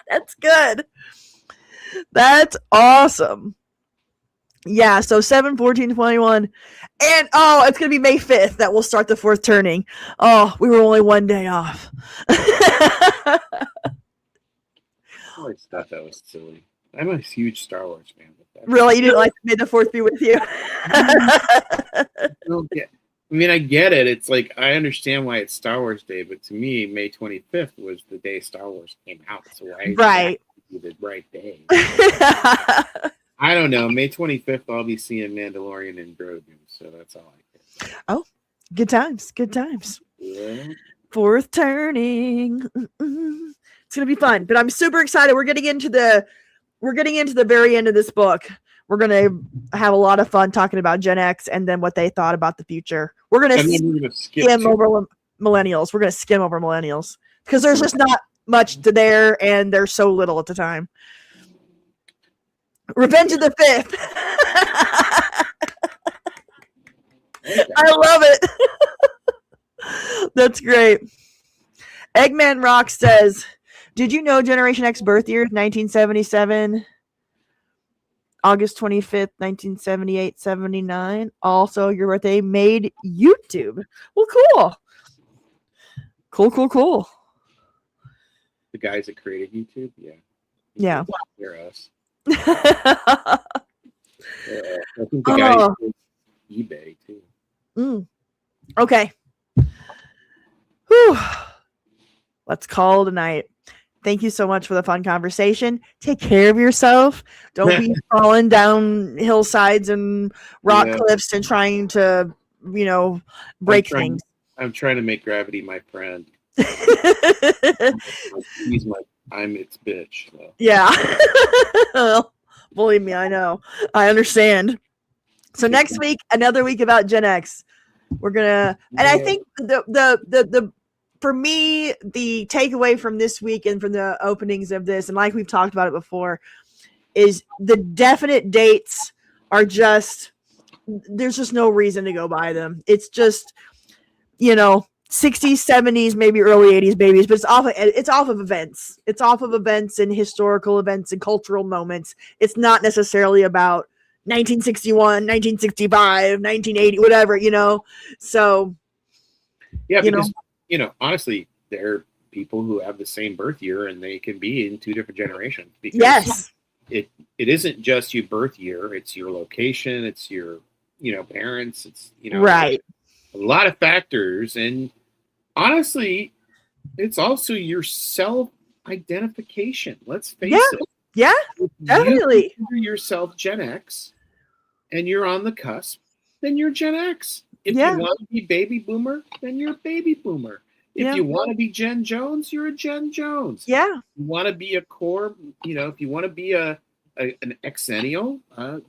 That's good. That's awesome. Yeah, so 7, 14, 21. And it's going to be May 5th that we'll start the fourth turning. Oh, we were only one day off. I always thought that was silly. I'm a huge Star Wars fan. Really? You didn't like May the 4th be with you? I get it. It's like, I understand why it's Star Wars Day, but to me, May 25th was the day Star Wars came out. So why right. The right day? I don't know. May 25th, I'll be seeing Mandalorian and Grogu, so that's all I care. Oh, good times. Good times. Yeah. Fourth turning. It's gonna be fun, but I'm super excited. We're getting into the very end of this book. We're gonna have a lot of fun talking about Gen X and then what they thought about the future. We're gonna skim over millennials. We're gonna skim over millennials because there's just not much to there, and there's so little at the time. Revenge of the Fifth. I love it. That's great. Eggman Rock says, did you know Generation X birth year is 1977? August 25th, 1978, 79. Also, your birthday made YouTube. Well, cool. The guys that created YouTube, yeah. Yeah. They're us. I think the guys did eBay too. Okay. Whew. Let's call it a night. Thank you so much for the fun conversation. Take care of yourself. Don't be falling down hillsides and rock cliffs and trying to, break things. I'm trying to make gravity my friend. I'm its bitch. So. Yeah. Believe me, I know. I understand. So next week, another week about Gen X. We're gonna, and I think the for me, the takeaway from this week and from the openings of this, and like we've talked about it before, is the definite dates are just, there's just no reason to go by them. It's just, 60s, 70s, maybe early 80s babies, but it's off of events. It's off of events and historical events and cultural moments. It's not necessarily about 1961, 1965, 1980, whatever, So, yeah, because honestly, there are people who have the same birth year and they can be in two different generations. Because yes, it isn't just your birth year; it's your location, it's your parents, it's right, a lot of factors, and honestly, it's also your self-identification. Let's face it. Yeah, definitely. You consider yourself Gen X, and you're on the cusp, then you're Gen X. If you want to be baby boomer, then you're a baby boomer. If you want to be Gen Jones, you're a Gen Jones. Yeah. You want to be a core, if you want to be an Xennial,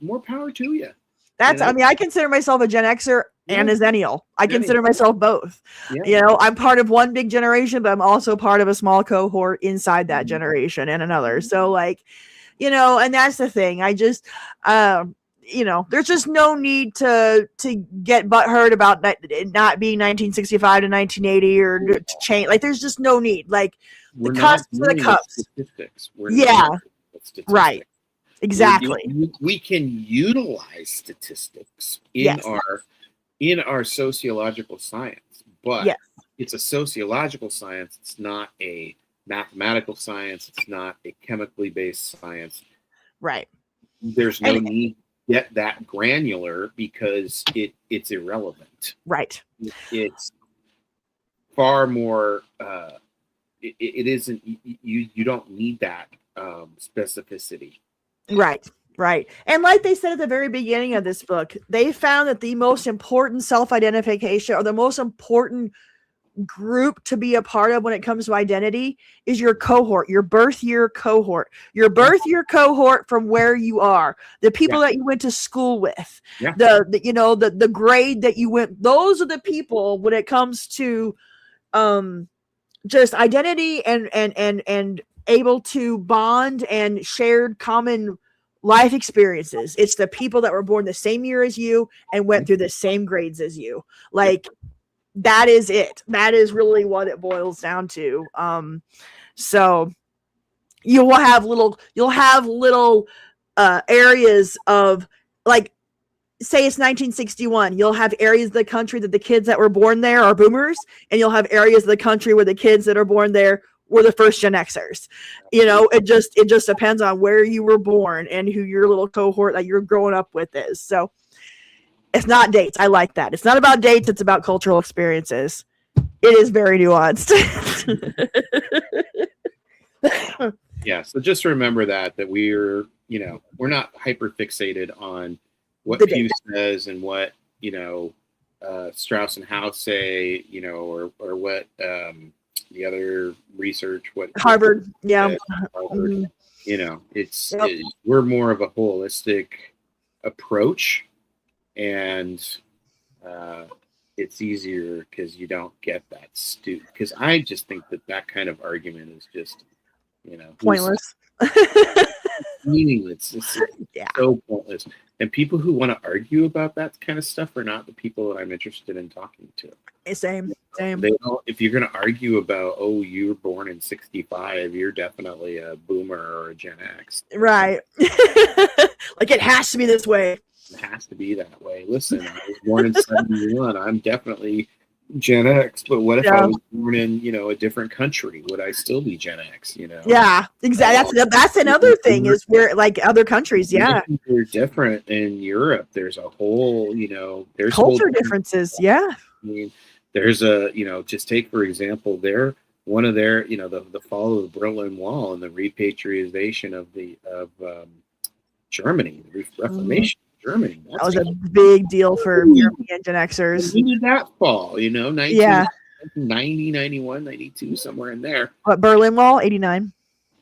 more power to you. That's, I consider myself a Gen Xer and a Xennial. I consider myself both. Yeah. I'm part of one big generation, but I'm also part of a small cohort inside that generation and another. So and that's the thing. I just, there's just no need to get butthurt about it not being 1965 to 1980 or to change. Like, there's just no need. Like, the cusp for the cups. Statistics. Right. Exactly. We can utilize statistics in our sociological science, but it's a sociological science. It's not a mathematical science. It's not a chemically based science. Right. There's no need to get that granular because it's irrelevant. Right. It's far more. It isn't. You don't need that specificity. Right. And like they said at the very beginning of this book, they found that the most important self-identification, or the most important group to be a part of when it comes to identity, is your cohort, your birth year cohort, from where you are, the people that you went to school with, the grade that you went. Those are the people when it comes to just identity and able to bond and shared common life experiences. It's the people that were born the same year as you and went through the same grades as you. Like, that is it. That is really what it boils down to. So you'll have little areas of, like, say it's 1961, you'll have areas of the country that the kids that were born there are boomers, and you'll have areas of the country where the kids that are born there were the first Gen Xers. It just depends on where you were born and who your little cohort that you're growing up with is. So it's not dates. I like that. It's not about dates. It's about cultural experiences. It is very nuanced. Yeah. So just remember that we're not hyper fixated on what Pew says and what, Strauss and Howe say, or what, the other research, what Harvard, Harvard, we're more of a holistic approach, and it's easier because you don't get that because I just think that kind of argument is just pointless. Meaningless. It's so pointless. And people who want to argue about that kind of stuff are not the people that I'm interested in talking to. Same. They don't, if you're going to argue about, oh, you were born in 65, you're definitely a boomer or a Gen X. Right. Like it has to be this way. It has to be that way. Listen, I was born in 71. I'm definitely Gen X, but what if I was born in, a different country? Would I still be Gen X, Yeah, exactly. That's another thing is where like other countries, yeah. They're different. In Europe, there's a whole, there's culture differences. Yeah. I mean, there's just take, for example, one of their, the fall of the Berlin Wall and the repatriation of Germany, the Reformation. Germany. That was a big deal for European Gen Xers. When did that fall? 90, 91, 92, somewhere in there. What, Berlin Wall? 89.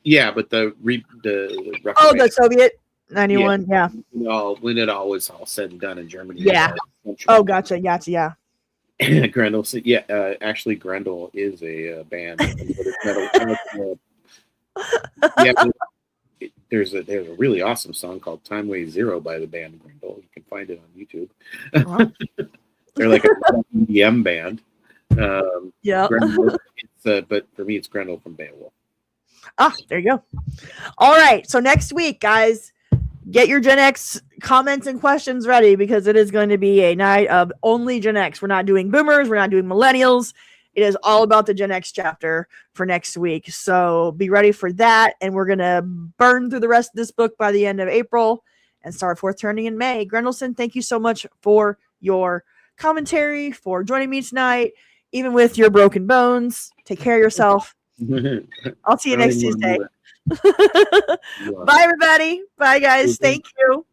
Yeah, but the the Soviet 91. Yeah. When it all was all said and done in Germany. Yeah. Oh, gotcha. Yeah. Grendel. Yeah. Actually, Grendel is a band. Yeah. There's a really awesome song called "Time Weighs Zero" by the band Grendel. You can find it on YouTube. Wow. They're like a EDM band. Yeah. But for me, it's Grendel from Beowulf. There you go. All right. So next week, guys, get your Gen X comments and questions ready because it is going to be a night of only Gen X. We're not doing boomers. We're not doing millennials. It is all about the Gen X chapter for next week. So be ready for that. And we're going to burn through the rest of this book by the end of April and start Fourth Turning in May. Grendelson, thank you so much for your commentary, for joining me tonight, even with your broken bones. Take care of yourself. I'll see you next Tuesday. Bye, everybody. Bye, guys. Thank you.